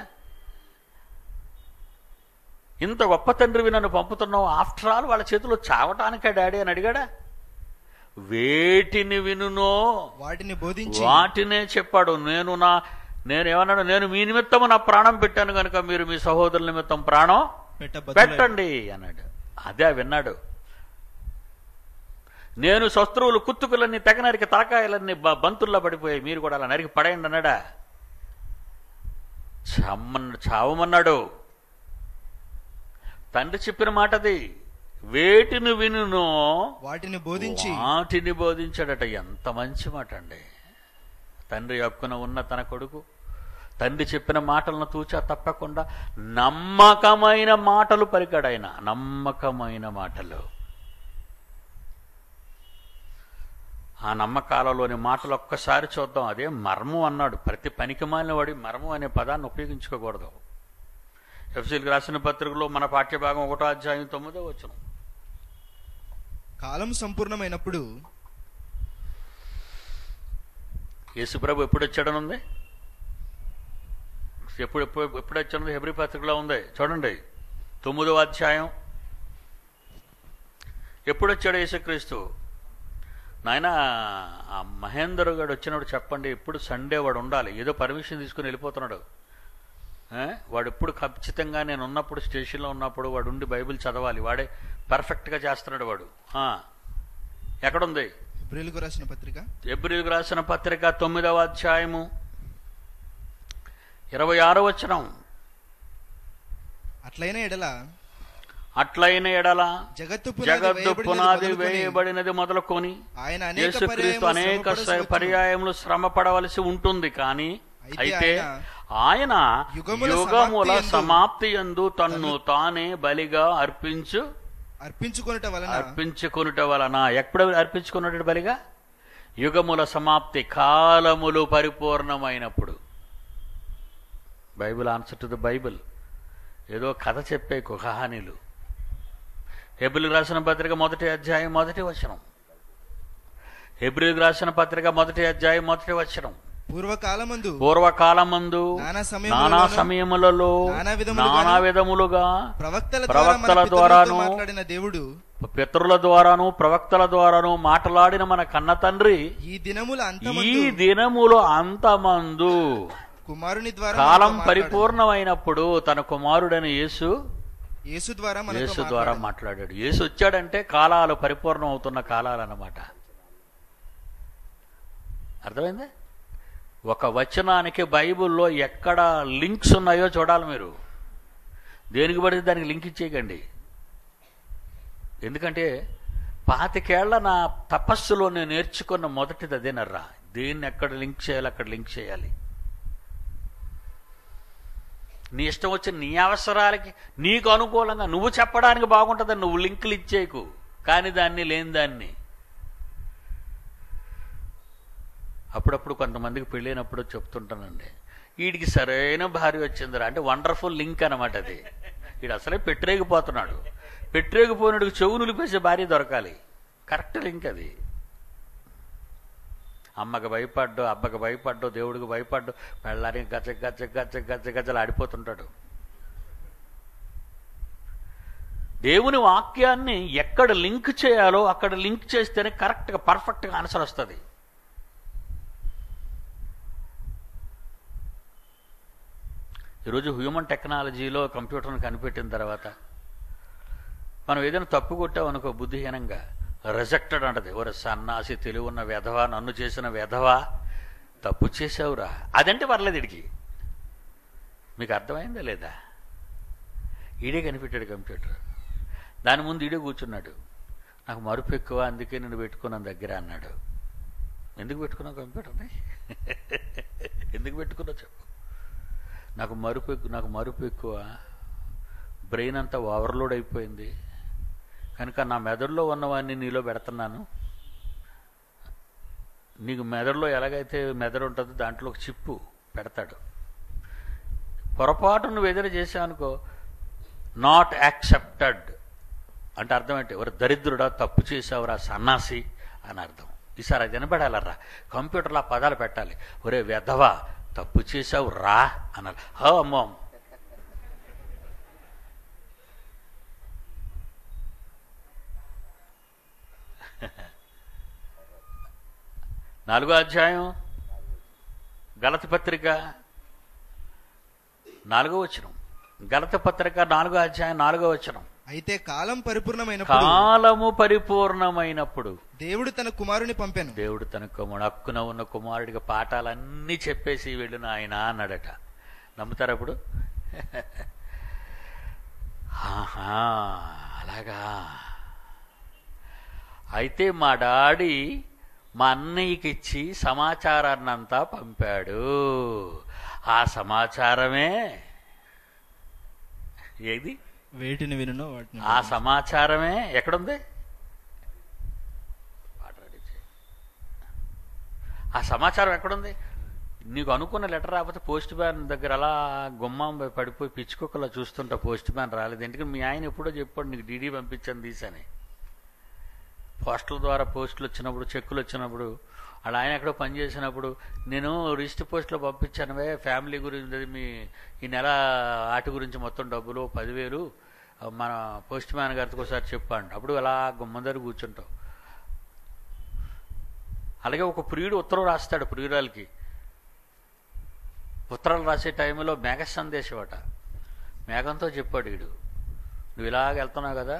ఇంత గొప్ప తండ్రివి నన్ను పంపుతున్నావు, ఆఫ్టర్ ఆల్ వాళ్ళ చేతిలో చావటానికే డాడీ అని అడిగాడా? వేటిని వినునో వాటిని బోధించి వాటినే చెప్పాడు. నేనేమన్నాడు? నేను మీ నిమిత్తము నా ప్రాణం పెట్టాను కనుక మీరు మీ సహోదరుల నిమిత్తం ప్రాణం పెట్టండి అన్నాడు. అదే విన్నాడు. నేను శత్రువులు కుత్తుకులన్నీ తెగ నరికి తలకాయలన్నీ బంతుల్లో పడిపోయాయి, మీరు కూడా అలా నరికి పడేయండి అన్నాడా? చావమన్నాడు. తండ్రి చెప్పిన మాటది. వేటిని వినునో వాటిని బోధించాడట. ఎంత మంచి మాట అండి. తండ్రి హక్కున ఉన్న తన కొడుకు తండ్రి చెప్పిన మాటలను తూచా తప్పకుండా నమ్మకమైన మాటలు పలికాడు ఆయన. నమ్మకమైన మాటలు. ఆ నమ్మకాలలోని మాటలు ఒక్కసారి చూద్దాం. అదే మర్మం అన్నాడు. ప్రతి పనికిమాలిన వాడి మర్మం అనే పదాన్ని ఉపయోగించుకోకూడదు. ఎఫ్ఎసీయులకు రాసిన పత్రికలో మన పాఠ్యభాగం 1వ అధ్యాయం 9వ వచనం. కాలం సంపూర్ణమైనప్పుడు యేసుప్రభు ఎప్పుడు వచ్చాడనుంది? ఎప్పుడు వచ్చాడు? హెబ్రీ పత్రికలో ఉంది చూడండి, 9వ అధ్యాయం. ఎప్పుడు వచ్చాడు యేసుక్రీస్తు? నాయన ఆ మహేందర్ గారు వచ్చినప్పుడు చెప్పండి. ఎప్పుడు సండే వాడు ఉండాలి. ఏదో పర్మిషన్ తీసుకుని వెళ్ళిపోతున్నాడు. వాడు ఎప్పుడు ఖచ్చితంగా నేను ఉన్నప్పుడు, స్టేషన్లో ఉన్నప్పుడు వాడు ఉండి బైబిల్ చదవాలి. వాడే పర్ఫెక్ట్గా చేస్తున్నాడు వాడు. ఎక్కడుంది? హెబ్రీయులకు రాసిన పత్రిక 9వ అధ్యాయము 26వ వచనం. అట్లైన ఎడల జగత్తు పునాది వేయబడినది మొదలుకొని యేసుక్రీస్తు అనేక పర్యాయములు శ్రమ పడవలసి ఉంటుంది. కానీ అయితే ఆయన యుగముల సమాప్తి యందు తన్ను తానే బలిగా అర్పించుకొనుట వలన. ఎప్పుడు అర్పించుకున్నట్టు బలిగా? యుగముల సమాప్తి, కాలములు పరిపూర్ణమైనప్పుడు. Bible answer to the Bible. ఏదో కథ చెప్పే కహానీలు. హెబ్రీయులకు రాసిన పత్రిక 1వ అధ్యాయం 1వ వచనం. హెబ్రీయులకు రాసిన పత్రిక 1వ అధ్యాయం 1వ వచనం. పూర్వకాలమందు నానా సమయములలో నానా విధములుగా ప్రవక్తల ద్వారాను పితరుల ద్వారాను ప్రవక్తల ద్వారాను మాట్లాడిన మన కన్న తండ్రి ఈ దినములు అంతమందు కాలం పరిపూర్ణమైనప్పుడు తన కుమారుడైన యేసు ద్వారా మాట్లాడాడు. యేసు వచ్చాడంటే కాలాలు పరిపూర్ణం అవుతున్న కాలాలు అన్నమాట. అర్థమైంది? ఒక వచనానికి బైబిల్లో ఎక్కడ లింక్స్ ఉన్నాయో చూడాలి మీరు. దేనికి పడితే దానికి లింక్ ఇచ్చేయకండి. ఎందుకంటే 25 ఏళ్ల నా తపస్సులో నేను నేర్చుకున్న మొదటిది అదేనర్రా. దేన్ని ఎక్కడ లింక్ చేయాలి అక్కడ లింక్ చేయాలి. నీ ఇష్టం వచ్చి నీ అవసరాలకి నీకు అనుకూలంగా నువ్వు చెప్పడానికి బాగుంటుందని నువ్వు లింకులు ఇచ్చేయకు. కానీ దాన్ని లేని దాన్ని. అప్పుడప్పుడు కొంతమందికి పెళ్ళైనప్పుడు చెప్తుంటానండి, వీడికి సరైన భార్య వచ్చిందిరా అంటే వండర్ఫుల్ లింక్ అనమాట అది. వీడు అసలే పెట్టరేగిపోతున్నాడు. పెట్టరేగిపోయినడికి చెవు నిలిపేసే భార్య దొరకాలి. కరెక్ట్ లింక్ అది. అమ్మకి భయపడ్డు, అబ్బకి భయపడ్డు, దేవుడికి భయపడ్డు, పెళ్ళానికి గజ్జలు ఆడిపోతుంటాడు. దేవుని వాక్యాన్ని ఎక్కడ లింక్ చేయాలో అక్కడ లింక్ చేస్తేనే కరెక్ట్గా పర్ఫెక్ట్గా ఆన్సర్ వస్తుంది. ఈరోజు హ్యూమన్ టెక్నాలజీలో కంప్యూటర్ని కనిపెట్టిన తర్వాత మనం ఏదైనా తప్పు కొట్టామనుకో బుద్ధిహీనంగా రిజెక్టెడ్ అంటది. ఓరే సన్నాసి, తెలివి ఉన్న వెధవా, నన్ను చేసిన వెధవా, తప్పు చేసావురా, అదంటే పర్లేదు ఇడికి. మీకు అర్థమైందా లేదా? ఈడే కనిపెట్టాడు కంప్యూటర్. దాని ముందు ఈడే కూర్చున్నాడు. నాకు మరుపు ఎక్కువ, అందుకే నేను పెట్టుకున్నాను దగ్గర అన్నాడు. ఎందుకు పెట్టుకున్నావు కంప్యూటర్ని? ఎందుకు పెట్టుకున్నావు చెప్పు. నాకు మరుపు ఎక్కువ, బ్రెయిన్ అంతా ఓవర్లోడ్ అయిపోయింది కనుక నా మెదడులో ఉన్నవాడిని నీలో పెడుతున్నాను. నీకు మెదడులో ఎలాగైతే మెదడు ఉంటుందో దాంట్లో ఒక చిప్పు పెడతాడు. పొరపాటు నువ్వు ఎదురు చేసావనుకో, నాట్ యాక్సెప్టెడ్ అంటే అర్థం ఏంటి? ఎవరు దరిద్రుడా, తప్పు చేసావురా, సన్నాసి అని అర్థం. ఈసారి అది వినపడాలరా. కంప్యూటర్లో ఆ పదాలు పెట్టాలి. ఒరే వెధవా, తప్పు చేసావు రా అన్నారు. అమ్మో, నాలుగో అధ్యాయం గలతీ పత్రిక 4వ వచనం. గలతీ పత్రిక 4వ అధ్యాయం 4వ వచనం. అయితే కాలం పరిపూర్ణమైనప్పుడు కాలము పరిపూర్ణమైనప్పుడు దేవుడు తన కుమారుని పంపెను. దేవుడు తన హక్కున ఉన్న కుమారుడికి పాఠాలన్నీ చెప్పేసి వెళ్ళిన ఆయన అన్నాడట. నమ్ముతారా ఇప్పుడు? ఆహా, అలాగా. అయితే మా డాడీ మా అన్నయ్యకి ఇచ్చి సమాచారాన్ని అంతా పంపాడు. ఆ సమాచారమే ఏది? వేటిని వినునో వాటిని. ఆ సమాచారమే ఎక్కడుంది? ఆ సమాచారం ఎక్కడుంది? నీకు అనుకున్న లెటర్ రాకపోతే పోస్ట్ మ్యాన్ దగ్గర అలా గుమ్మం పడిపోయి పిచ్చుకొక్కలా చూస్తుంటా, పోస్ట్ మ్యాన్ రాలేదు. ఎందుకంటే మీ ఆయన ఎప్పుడో చెప్పాడు నీకు డీడీ పంపించాను తీసని. పోస్టల్ ద్వారా పోస్టులు వచ్చినప్పుడు, చెక్కులు వచ్చినప్పుడు, అలా ఆయన ఎక్కడో పనిచేసినప్పుడు నేను రిజిస్టర్ పోస్ట్లో పంపించానువే ఫ్యామిలీ గురించి, మీ ఈ నెల ఆటి గురించి మొత్తం డబ్బులు 10,000 మన పోస్ట్ మ్యాన్ గారికి ఒకసారి చెప్పండి. అప్పుడు అలా గుమ్మం దగ్గర కూర్చుంటావు. అలాగే ఒక ప్రియుడు ఉత్తరం రాస్తాడు ప్రియురాలకి. ఉత్తరాలు రాసే టైంలో మేఘ సందేశం అట. మేఘంతో చెప్పాడు వీడు, నువ్వు ఇలాగ వెళ్తున్నావు కదా,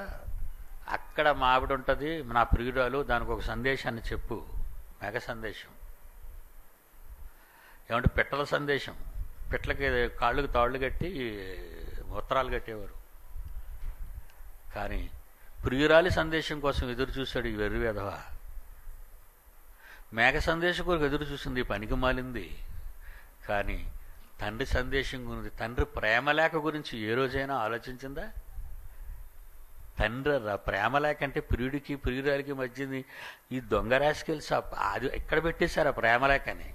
అక్కడ మా ఆవిడ ఉంటుంది నా ప్రియురాలు, దానికి ఒక సందేశాన్ని చెప్పు. మేఘ సందేశం ఏమంటే పిట్టల సందేశం. పిట్టలకి కాళ్ళకి తాళ్ళు కట్టి ఉత్తరాలు కట్టేవారు. కానీ ప్రియురాలి సందేశం కోసం ఎదురు చూశాడు ఈ వెర్రి వెధవ. మేఘ సందేశం కొరకు ఎదురు చూసింది, పనికి మాలింది. కానీ తండ్రి సందేశం గురించి, తండ్రి ప్రేమలేఖ గురించి ఏ రోజైనా ఆలోచించిందా? తండ్రి ప్రేమలేఖ అంటే ప్రియుడికి ప్రియురాలికి మధ్యది ఈ దొంగ రాసుకెళ్ళి అది ఎక్కడ పెట్టేశారు ఆ ప్రేమలేఖని?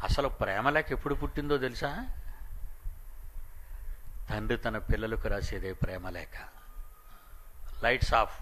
అసలు ప్రేమలేఖ ఎప్పుడు పుట్టిందో తెలుసా? తండ్రి తన పిల్లలకు రాసేదే ప్రేమలేఖ. Lights off.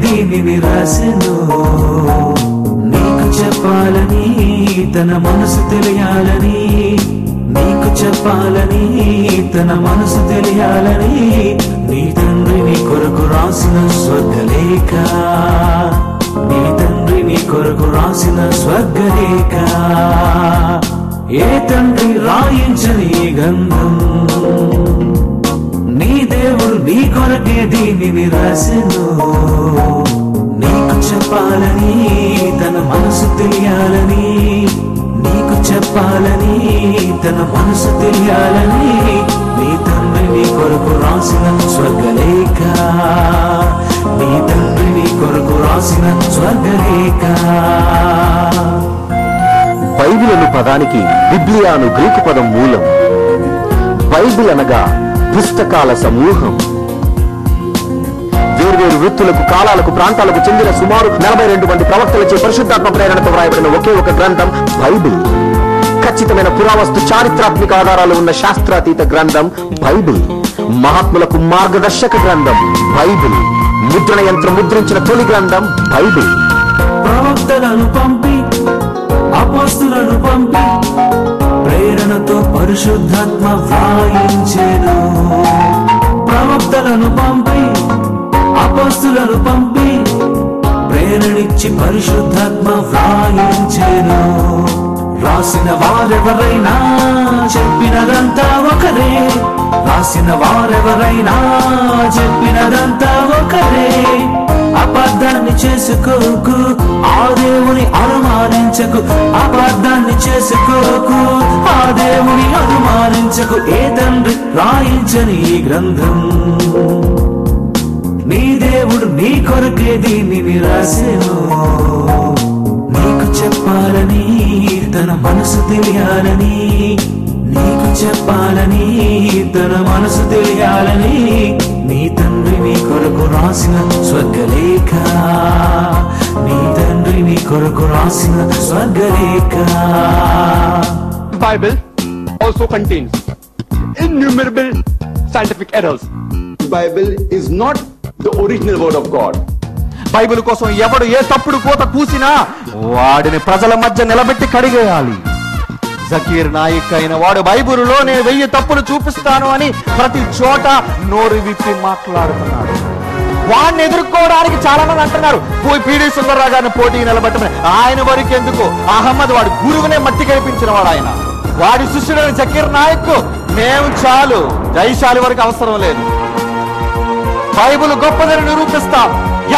దీనిని రాసెను నీకు చెప్పాలని, తన మనసు తెలియాలని, నీకు చెప్పాలని, తన మనసు తెలియాలని, నీ తండ్రి నీ కొరకు రాసిన స్వర్గలేఖ, నీ తండ్రి నీ కొరకు రాసిన స్వర్గలేఖ. ఏ తండ్రి రాయించని గంధం, నీ దేవుడు నీ కొరకే దీనిని రాసెను నీకు చెప్పాలని, తన మనసు తెలియాలని, నీకు చెప్పాలని, తన మనసు తెలియాలని, నీ తండ్రి నీ కొరకు రాసిన స్వర్గలేఖ, నీ తండ్రి నీ కొరకు రాసిన స్వర్గలేఖ. బైబిల్ అను పదానికి బిబ్లియాను గ్రీకు పదం మూలం. బైబిల్ అనగా పుస్తకాల సమూహం. వేర్వేరు వృత్తులకు, కాలాలకు, ప్రాంతాలకు చెందిన సుమారు 42 మంది ప్రవక్తలచే పరిశుద్ధాత్మ ప్రేరణతో వ్రాయబడిన ఒకే ఒక గ్రంథం బైబిల్. ఖచ్చితమైన పురావస్తు చారిత్రాత్మక ఆధారాలు ఉన్న శాస్త్రాతీత గ్రంథం బైబిల్. మహాత్ములకు మార్గదర్శక గ్రంథం బైబిల్. ముద్రణ యంత్రం ముద్రించిన తొలి గ్రంథం బైబిల్. ప్రవక్తలను పంపి, అపోస్తులను పంపి, ప్రేరణతో పరిశుద్ధాత్మ వ్రాయించెను. ప్రవక్తలను పంపి, అపోస్తులను పంపి, ప్రేరణిచ్చి పరిశుద్ధాత్మ వ్రాయించెను. రాసిన వారెవరైనా చెప్పినదంతా ఒకరే, రాసిన వారెవరైనా చెప్పినదంతా ఒకరే. అబద్ధాన్ని చేసుకోకు, ఆ దేవుని అనుమానించకు, అబద్ధాన్ని చేసుకోకు, ఆ దేవుని అనుమానించకు. ఏ తండ్రి రాయించని ఈ గ్రంథం, నీ దేవుడు నీ కొరకే దీనిని రాసెను. నీకు చెప్పాలని తన మనసు తెలియాలని, నీకు చెప్పాలని తన మనసు తెలియాలని, నీ తండ్రి నీ కొరకు రాసిన స్వర్గలేఖ, నీ తండ్రి నీ కొరకు రాసిన స్వర్గలేఖ. Bible also contains innumerable scientific errors. Bible is not the original word of God. Bible కోసం ఎవడు ఏ తప్పుడు కోత కూసినా వాడిని ప్రజల మధ్య నిలబెట్టి కడిగేయాలి. జకీర్ నాయక్ అయిన వాడు బైబిలులో నేను 1000 తప్పులు చూపిస్తాను అని ప్రతి చోట నోరు విప్పి మాట్లాడుతున్నాడు. వాడిని ఎదుర్కోవడానికి చాలా మంది అంటున్నారు పోయి పీడి సుందర్రావు గారిని పోటీ నిలబెట్టమని. ఆయన వరకు ఎందుకు, అహ్మద్ వాడు గురువునే మట్టి కనిపించిన వాడు, ఆయన వాడి శిష్యుడైన జకీర్ నాయక్ మేము చాలు, జైశాలి వరకు అవసరం లేదు. బైబిల్ గొప్పదని నిరూపిస్తాం.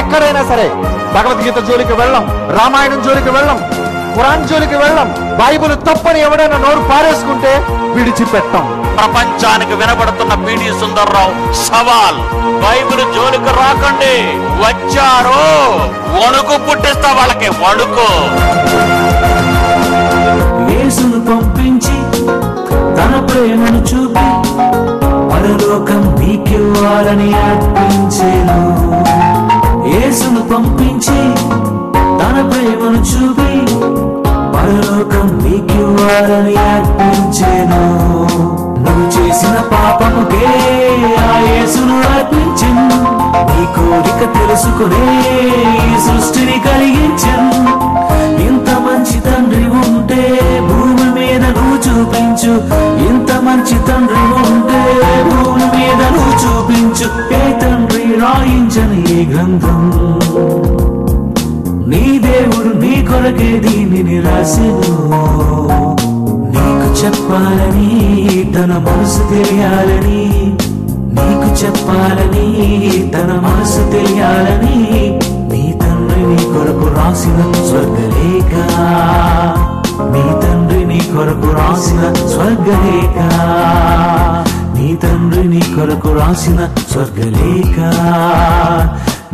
ఎక్కడైనా సరే భగవద్గీత జోలికి వెళ్ళం, రామాయణం జోలికి వెళ్ళం, ఖురాన్ జోలికి వెళ్ళం. బైబిల్ తప్పని ఎవడైనా నోరు పారేసుకుంటే విడిచిపెట్టాం. ప్రపంచానికి వినబడుతున్న పీడి సుందర్రావు సవాల్, బైబిల్ జోలికి రాకండి, వచ్చారు వణుకు పుట్టిస్తా వాళ్ళకి వణుకు. యేసును పంపించి తన ప్రేమను చూపి పరలోకం నీకివ్వాలని అర్పించెను. యేసును పంపించి తన ప్రేమను చూపి పరలోకం నీకివ్వాలని అర్పించెను. నువ్వు చేసిన పాపముకే ఆ యేసును అర్పించెను. నీ కోరిక తెలుసుకునే ఈ సృష్టిని కలిగించెను. ఇంత మంచి తండ్రి ఉంటే భూమి మీద నువ్వు చూపించు, ఇంత మంచి తండ్రి ఉంటే భూమి మీద నువ్వు చూపించు. ఏ తండ్రి రాయించని ఈ గ్రంథం, నీ దేవుడు నీ కొరకే దీనిని రాసెను. నీకు చెప్పాలని తన మనసు తెలియాలని, నీకు చెప్పాలని తన మనసు తెలియాలని, నీ తండ్రి నీ కొరకు రాసిన స్వర్గలేఖ, నీ తండ్రి నీ కొరకు రాసిన స్వర్గలేఖ, నీ తండ్రి నీ కొరకు రాసిన స్వర్గలేఖ,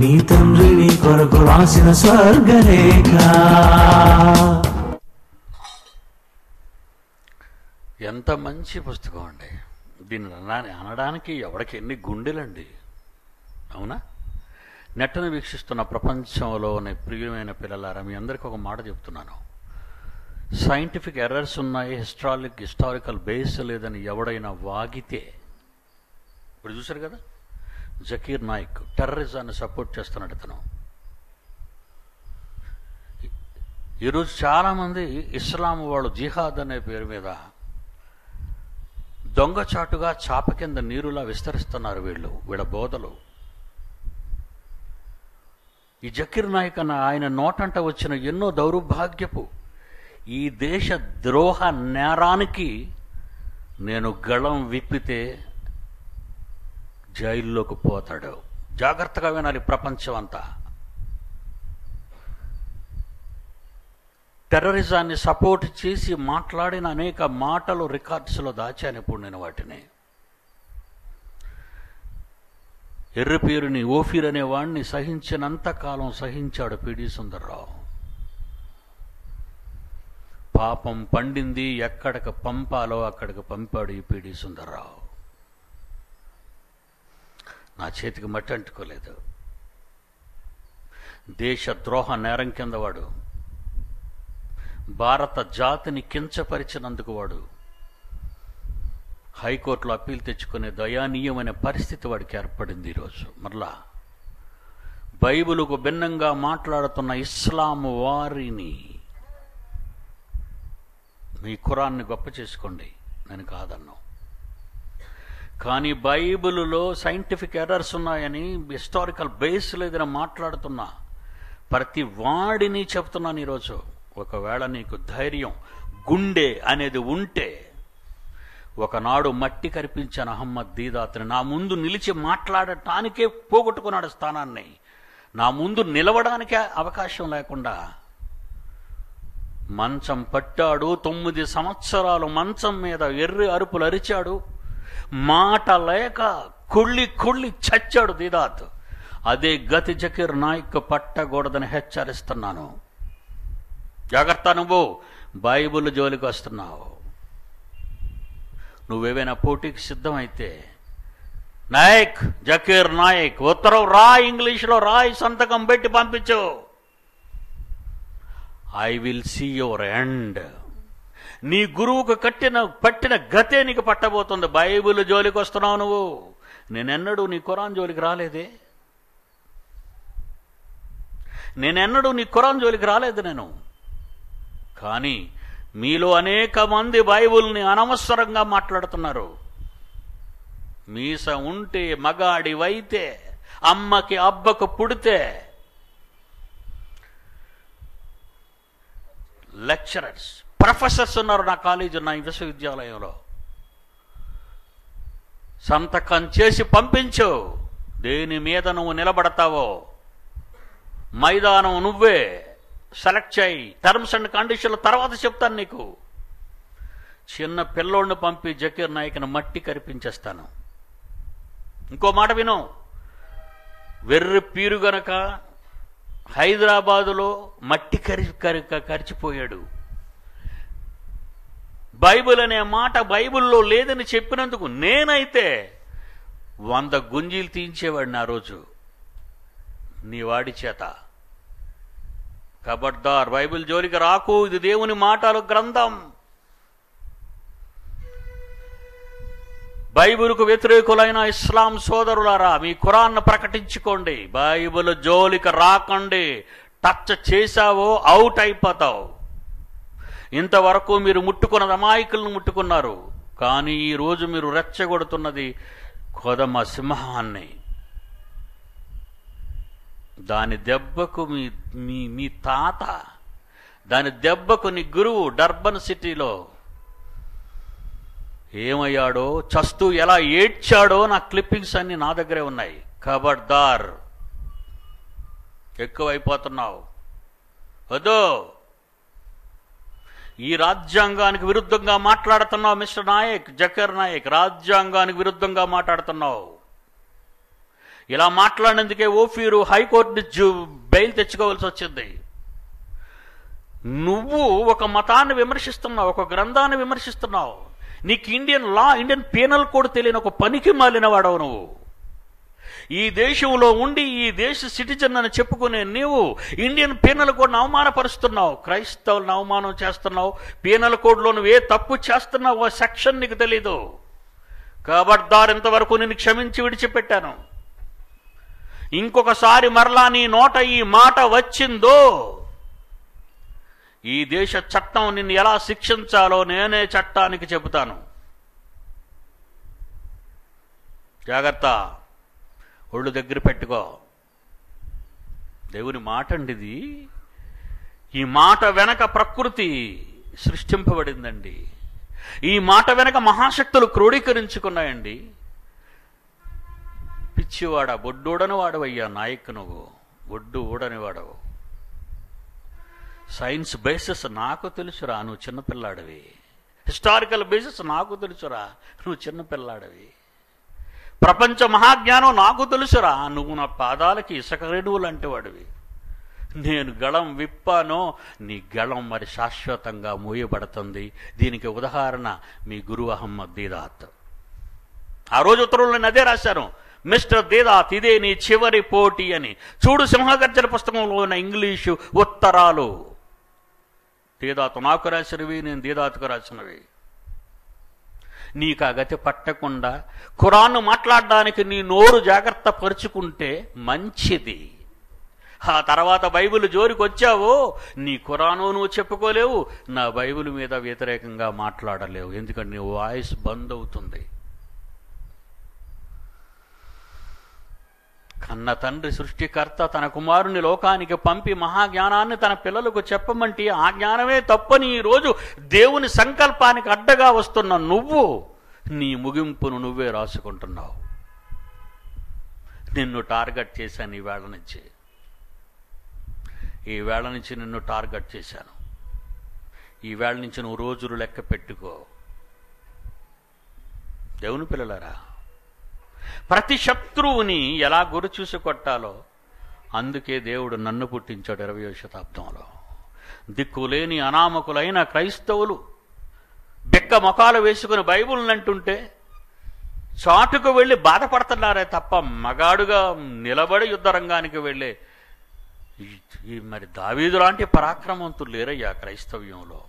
నీ తండ్రి నీ కొరకు రాసిన స్వర్గలేఖ. ఎంత మంచి పుస్తకం అండి. దీన్ని అనడానికి ఎవరికి ఎన్ని గుండెలండి, అవునా? నెట్ను వీక్షిస్తున్న ప్రపంచంలో ఉన్న ప్రియమైన పిల్లలారా, మీ అందరికీ ఒక మాట చెప్తున్నాను. సైంటిఫిక్ ఎర్రర్స్ ఉన్నాయి, హిస్టారికల్ బేస్ లేదని ఎవడైనా వాగితే, ఇప్పుడు చూశారు కదా జకీర్ నాయక్ టెర్రరిజాన్ని సపోర్ట్ చేస్తున్నాడు అతను. ఈరోజు చాలామంది ఇస్లాం వాళ్ళు జిహాద్ అనే పేరు మీద దొంగచాటుగా చాప కింద నీరులా విస్తరిస్తున్నారు వీళ్ళ బోధలు. ఈ జకీర్ నాయక్ అన్న ఆయన నోటంట వచ్చిన ఎన్నో దౌర్భాగ్యపు ఈ దేశ ద్రోహ నేరానికి నేను గళం విప్పితే జైల్లోకి పోతాడు. జాగ్రత్తగా వినాలి ప్రపంచం అంతా. టెర్రరిజాన్ని సపోర్ట్ చేసి మాట్లాడిన అనేక మాటలు రికార్డ్స్లో దాచాను ఇప్పుడు నేను వాటిని. ఎర్రపేరుని ఓఫీర్ అనే వాడిని సహించినంతకాలం సహించాడు పీడి సుందర్రావు. పాపం పండింది, ఎక్కడికి పంపాలో అక్కడికి పంపాడు ఈ పీడి సుందర్రావు. నా చేతికి మట్టి అంటుకోలేదు. దేశ ద్రోహ నేరం కింద వాడు, భారత జాతిని కించపరిచినందుకు వాడు హైకోర్టులో అప్పీల్ తెచ్చుకునే దయానీయమైన పరిస్థితి వాడికి ఏర్పడింది. ఈరోజు మరలా బైబిలుకు భిన్నంగా మాట్లాడుతున్న ఇస్లాం వారిని, మీ ఖురాన్ని గొప్ప చేసుకోండి, నేను కాదన్నాను. కానీ బైబిలులో సైంటిఫిక్ ఎర్రర్స్ ఉన్నాయని, హిస్టారికల్ బేస్ లేదని మాట్లాడుతున్నా ప్రతి వాడిని చెప్తున్నాను ఈరోజు. ఒకవేళ నీకు ధైర్యం, గుండె అనేది ఉంటే, ఒకనాడు మట్టి కరిపించిన అహ్మద్ దీదాత్ని నా ముందు నిలిచి మాట్లాడటానికే పోగొట్టుకున్నాడు స్థానాన్ని. నా ముందు నిలవడానికే అవకాశం లేకుండా మంచం పట్టాడు. 9 సంవత్సరాలు మంచం మీద ఎర్రి అరుపులు అరిచాడు. మాట లేక కొళ్ళి చచ్చాడు దీదాత్. అదే గతి జకీర్ నాయక్ పట్టకూడదని హెచ్చరిస్తున్నాను. జాగ్రత్త, నువ్వు బైబిల్ జోలికి వస్తున్నావు. నువ్వేమైనా పోటీకి సిద్ధమైతే నాయక్, జకీర్ నాయక్ ఉత్తరం రాయ్, ఇంగ్లీష్లో రాయ్, సంతకం పెట్టి పంపించు. I will see your end. నీ గురువుకు పట్టిన గతే నీకు పట్టబోతుంది. బైబిల్ జోలికి వస్తున్నావు నువ్వు. నేనెన్నడూ నీ ఖురాన్ జోలికి రాలేదే. నేనెన్నడూ నీ ఖురాన్ జోలికి రాలేదు నేను. కానీ మీలో అనేక మంది బైబిల్ని అనవసరంగా మాట్లాడుతున్నారు. మీస ఉంటే, మగాడివైతే, అమ్మకి అబ్బకు పుడితే లెక్చరర్స్, ప్రొఫెసర్స్ ఉన్నారు నా కాలేజీ, నా విశ్వవిద్యాలయంలో. సంతకం చేసి పంపించు. దేని మీద నువ్వు నిలబడతావో మైదానం నువ్వే సెలెక్ట్ చేయి. టర్మ్స్ అండ్ కండిషన్లు తర్వాత చెప్తాను నీకు. చిన్న పిల్లోడిని పంపి జకీర్ నాయక్ని మట్టి కరిపించేస్తాను. ఇంకో మాట విను. వెర్రి పీరు గనక హైదరాబాదులో మట్టి కరిచిపోయాడు. బైబిల్ అనే మాట బైబిల్లో లేదని చెప్పినందుకు నేనైతే 100 గుంజీలు తీయించేవాడిని ఆ రోజు నీ వాడి చేత. ఖబర్దార్, బైబిల్ జోలికి రాకు. ఇది దేవుని మాటలు గ్రంథం. బైబిల్కు వ్యతిరేకులైన ఇస్లాం సోదరులారా, మీ ఖురాన్ను ప్రకటించుకోండి. బైబిల్ జోలికి రాకండి. టచ్ చేశావో అవుట్ అయిపోతావు. ఇంతవరకు మీరు ముట్టుకున్నది అమాయకులను ముట్టుకున్నారు. కానీ ఈరోజు మీరు రెచ్చగొడుతున్నది కొదమ సింహాన్ని. దాని దెబ్బకు మీ తాత, దాని దెబ్బకు నీ గురువు డర్బన్ సిటీలో ఏమయ్యాడో, చస్తూ ఎలా ఏడ్చాడో నా క్లిప్పింగ్స్ అన్ని నా దగ్గరే ఉన్నాయి. ఖబర్దార్, ఎక్కువైపోతున్నావు. వద్దు. ఈ రాజ్యాంగానికి విరుద్ధంగా మాట్లాడుతున్నావు మిస్టర్ నాయక్, జకీర్ నాయక్. రాజ్యాంగానికి విరుద్ధంగా మాట్లాడుతున్నావు. ఇలా మాట్లాడినందుకే ఓఫీరు హైకోర్టు బెయిల్ తెచ్చుకోవాల్సి వచ్చింది. నువ్వు ఒక మతాన్ని విమర్శిస్తున్నావు, ఒక గ్రంథాన్ని విమర్శిస్తున్నావు. నీకు ఇండియన్ లా, ఇండియన్ పీనల్ కోడ్ తెలియని ఒక పనికి మాలిన వాడవు నువ్వు. ఈ దేశంలో ఉండి ఈ దేశ సిటిజన్ అని చెప్పుకునే నీవు ఇండియన్ పీనల్ కోడ్ను అవమానపరుస్తున్నావు. క్రైస్తవులను అవమానం చేస్తున్నావు. పీనల్ కోడ్లో నువ్వు ఏ తప్పు చేస్తున్నావు ఆ సెక్షన్ నీకు తెలీదు. ఖబర్దార్, ఇంతవరకు నేను క్షమించి విడిచిపెట్టాను. ఇంకొకసారి మరలా నీ నోట ఈ మాట వచ్చిందో ఈ దేశ చట్టం నిన్ను ఎలా శిక్షించాలో నేనే చట్టానికి చెబుతాను. జాగ్రత్త, ఒళ్ళు దగ్గర పెట్టుకో. దేవుని మాట అండి ఇది. ఈ మాట వెనక ప్రకృతి సృష్టింపబడిందండి. ఈ మాట వెనక మహాశక్తులు క్రోడీకరించుకున్నాయండి. పిచ్చివాడ, బొడ్డూడని వాడవయ్యా నాయక్. నువ్వు బొడ్డు ఊడని వాడవు. సైన్స్ బేసిస్ నాకు తెలుసురా, నువ్వు చిన్నపిల్లాడివి. హిస్టారికల్ బేసిస్ నాకు తెలుసురా, నువ్వు చిన్నపిల్లాడివి. ప్రపంచ మహాజ్ఞానం నాకు తెలుసురా, నువ్వు నా పాదాలకి ఇసుక రేణువు లాంటి వాడివి. నేను గళం విప్పానో నీ గళం మరి శాశ్వతంగా మూయబడుతుంది. దీనికి ఉదాహరణ మీ గురు అహ్మద్ దీదాత్. ఆ రోజు ఉత్తరంలో నేను అదే రాశాను, మిస్టర్ దీదాత్ ఇదే నీ చివరి పోటీ అని. చూడు సింహగర్జన పుస్తకంలో ఉన్న ఇంగ్లీషు ఉత్తరాలు. దీదాత్ నాకు రాసినవి, నేను దీదాత్కు రాసినవి. నీకు ఆ గతి పట్టకుండా ఖురాన్ను మాట్లాడడానికి నీ నోరు జాగ్రత్త పరుచుకుంటే మంచిది. ఆ తర్వాత బైబిల్ జోలికి వచ్చావో నీ ఖురాను నువ్వు చెప్పుకోలేవు, నా బైబిల్ మీద వ్యతిరేకంగా మాట్లాడలేవు. ఎందుకంటే నీ వాయిస్ బంద్ అవుతుంది. కన్న తండ్రి సృష్టికర్త తన కుమారుని లోకానికి పంపి మహాజ్ఞానాన్ని తన పిల్లలకు చెప్పమంటే ఆ జ్ఞానమే తప్పని ఈరోజు దేవుని సంకల్పానికి అడ్డగా వస్తున్న నువ్వు నీ ముగింపును నువ్వే రాసుకుంటున్నావు. నిన్ను టార్గెట్ చేశాను ఈ వేళ నుంచి నిన్ను టార్గెట్ చేశాను. ఈ వేళ నుంచి నువ్వు రోజులు లెక్క పెట్టుకో. దేవుని పిల్లలారా, ప్రతి శత్రువుని ఎలా గురి చూసి కొట్టాలో అందుకే దేవుడు నన్ను పుట్టించాడు 20వ శతాబ్దంలో. దిక్కులేని అనామకులైన క్రైస్తవులు బెక్క మొఖాలు వేసుకుని బైబిల్ని అంటుంటే చాటుకు వెళ్ళి బాధపడుతున్నారే తప్ప మగాడుగా నిలబడి యుద్ధరంగానికి వెళ్ళే మరి దావీదు లాంటి పరాక్రమవంతులు లేరయ్యా క్రైస్తవ్యంలో.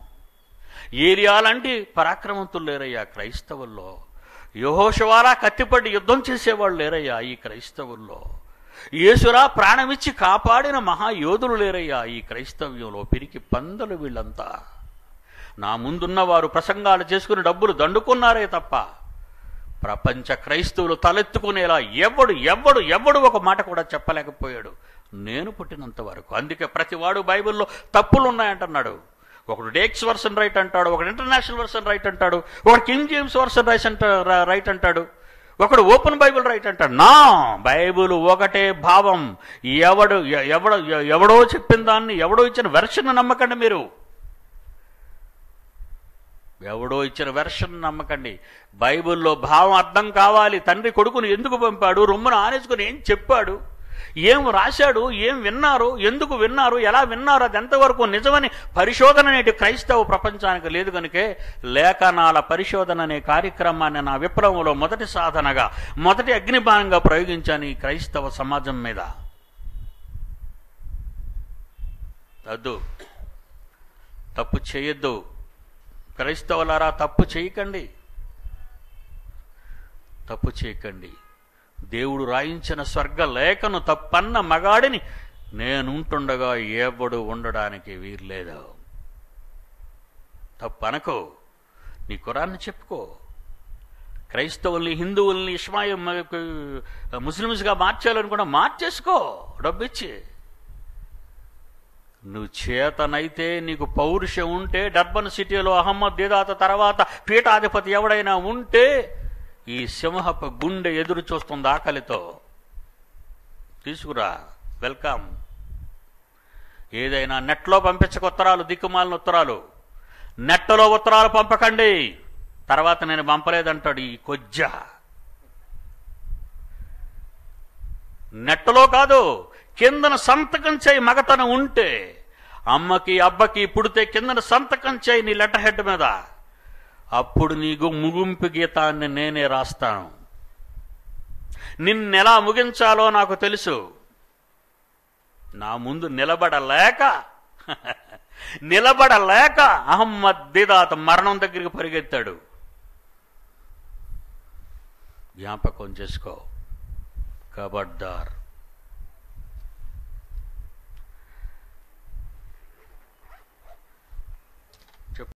ఏలియా లాంటి పరాక్రమవంతులు లేరయ్యా క్రైస్తవుల్లో. యెహోషువలా కత్తిపట్టి యుద్ధం చేసేవాళ్ళు లేరయ్యా ఈ క్రైస్తవుల్లో. యేసురా ప్రాణమిచ్చి కాపాడిన మహాయోధులు లేరయ్యా ఈ క్రైస్తవ్యంలో. పిరికి పందలు వీళ్ళంతా. నా ముందున్న వారు ప్రసంగాలు చేసుకుని డబ్బులు దండుకున్నారే తప్ప ప్రపంచ క్రైస్తవులు తలెత్తుకునేలా ఎవడు ఒక మాట కూడా చెప్పలేకపోయాడు నేను పుట్టినంత వరకు. అందుకే ప్రతివాడు బైబిల్లో తప్పులు ఉన్నాయంటున్నాడు. ఒకడు డేక్స్ వర్షన్ రైట్ అంటాడు, ఒకడు ఇంటర్నేషనల్ వర్షన్ రైట్ అంటాడు, ఒకడు కింగ్ జేమ్స్ వర్షన్ రైట్ అంటాడు, ఒకడు ఓపెన్ బైబిల్ రైట్ అంటాడు. నా బైబిల్ ఒకటే భావం. ఎవడో చెప్పిన దాన్ని, ఎవడో ఇచ్చిన వెర్షన్ నమ్మకండి. మీరు ఎవడో ఇచ్చిన వెర్షన్ నమ్మకండి. బైబిల్లో భావం అర్థం కావాలి. తండ్రి కొడుకును ఎందుకు పంపాడు, రొమ్మును ఆనేసుకుని ఏం చెప్పాడు, ఏం రాశాడు, ఏం విన్నారు, ఎందుకు విన్నారు, ఎలా విన్నారు, అది ఎంతవరకు నిజమని పరిశోధన నేటి క్రైస్తవ ప్రపంచానికి లేదు. కనుకే లేఖనాల పరిశోధన అనే కార్యక్రమాన్ని నా విప్లవంలో మొదటి సాధనగా, మొదటి అగ్నిబాణంగా ప్రయోగించాను ఈ క్రైస్తవ సమాజం మీద. వద్దు, తప్పు చేయొద్దు క్రైస్తవులారా, తప్పు చేయకండి. దేవుడు రాయించిన స్వర్గ లేఖను తప్పన్న మగాడిని నేనుంటుండగా ఎవడు ఉండడానికి వీల్లేదు. తప్పనకో, నీ ఖురాన్ని చెప్పుకో. క్రైస్తవుల్ని, హిందువుల్ని ముస్లిమ్స్గా మార్చాలని కూడా మార్చేసుకో డబ్బిచ్చి. నువ్వు చేతనైతే, నీకు పౌరుషం ఉంటే, డర్బన్ సిటీలో అహ్మద్ దిదాత తర్వాత పీఠాధిపతి ఎవడైనా ఉంటే ఈ సింహపు గుండె ఎదురు చూస్తుంది ఆకలితో. తీసుకురా, వెల్కమ్. ఏదైనా నెట్లో పంపించక ఉత్తరాలు, దిక్కుమాలిన ఉత్తరాలు. నెట్లో ఉత్తరాలు పంపకండి, తర్వాత నేను పంపలేదంటాడు ఈ కొజ్జ. నెట్లో కాదు, కిందన సంతకం చేయి. మగతనం ఉంటే, అమ్మకి అబ్బకి పుడితే కిందన సంతకం చేయి నీ లెటర్ హెడ్ మీద. అప్పుడు నీకు ముగింపు గీతాన్ని నేనే రాస్తాను. నిన్నెలా ముగించాలో నాకు తెలుసు. నా ముందు నిలబడలేక అహ్మద్ దిదాత్ మరణం దగ్గరికి పరిగెత్తాడు. జ్ఞాపకం చేసుకో, ఖబర్దార్.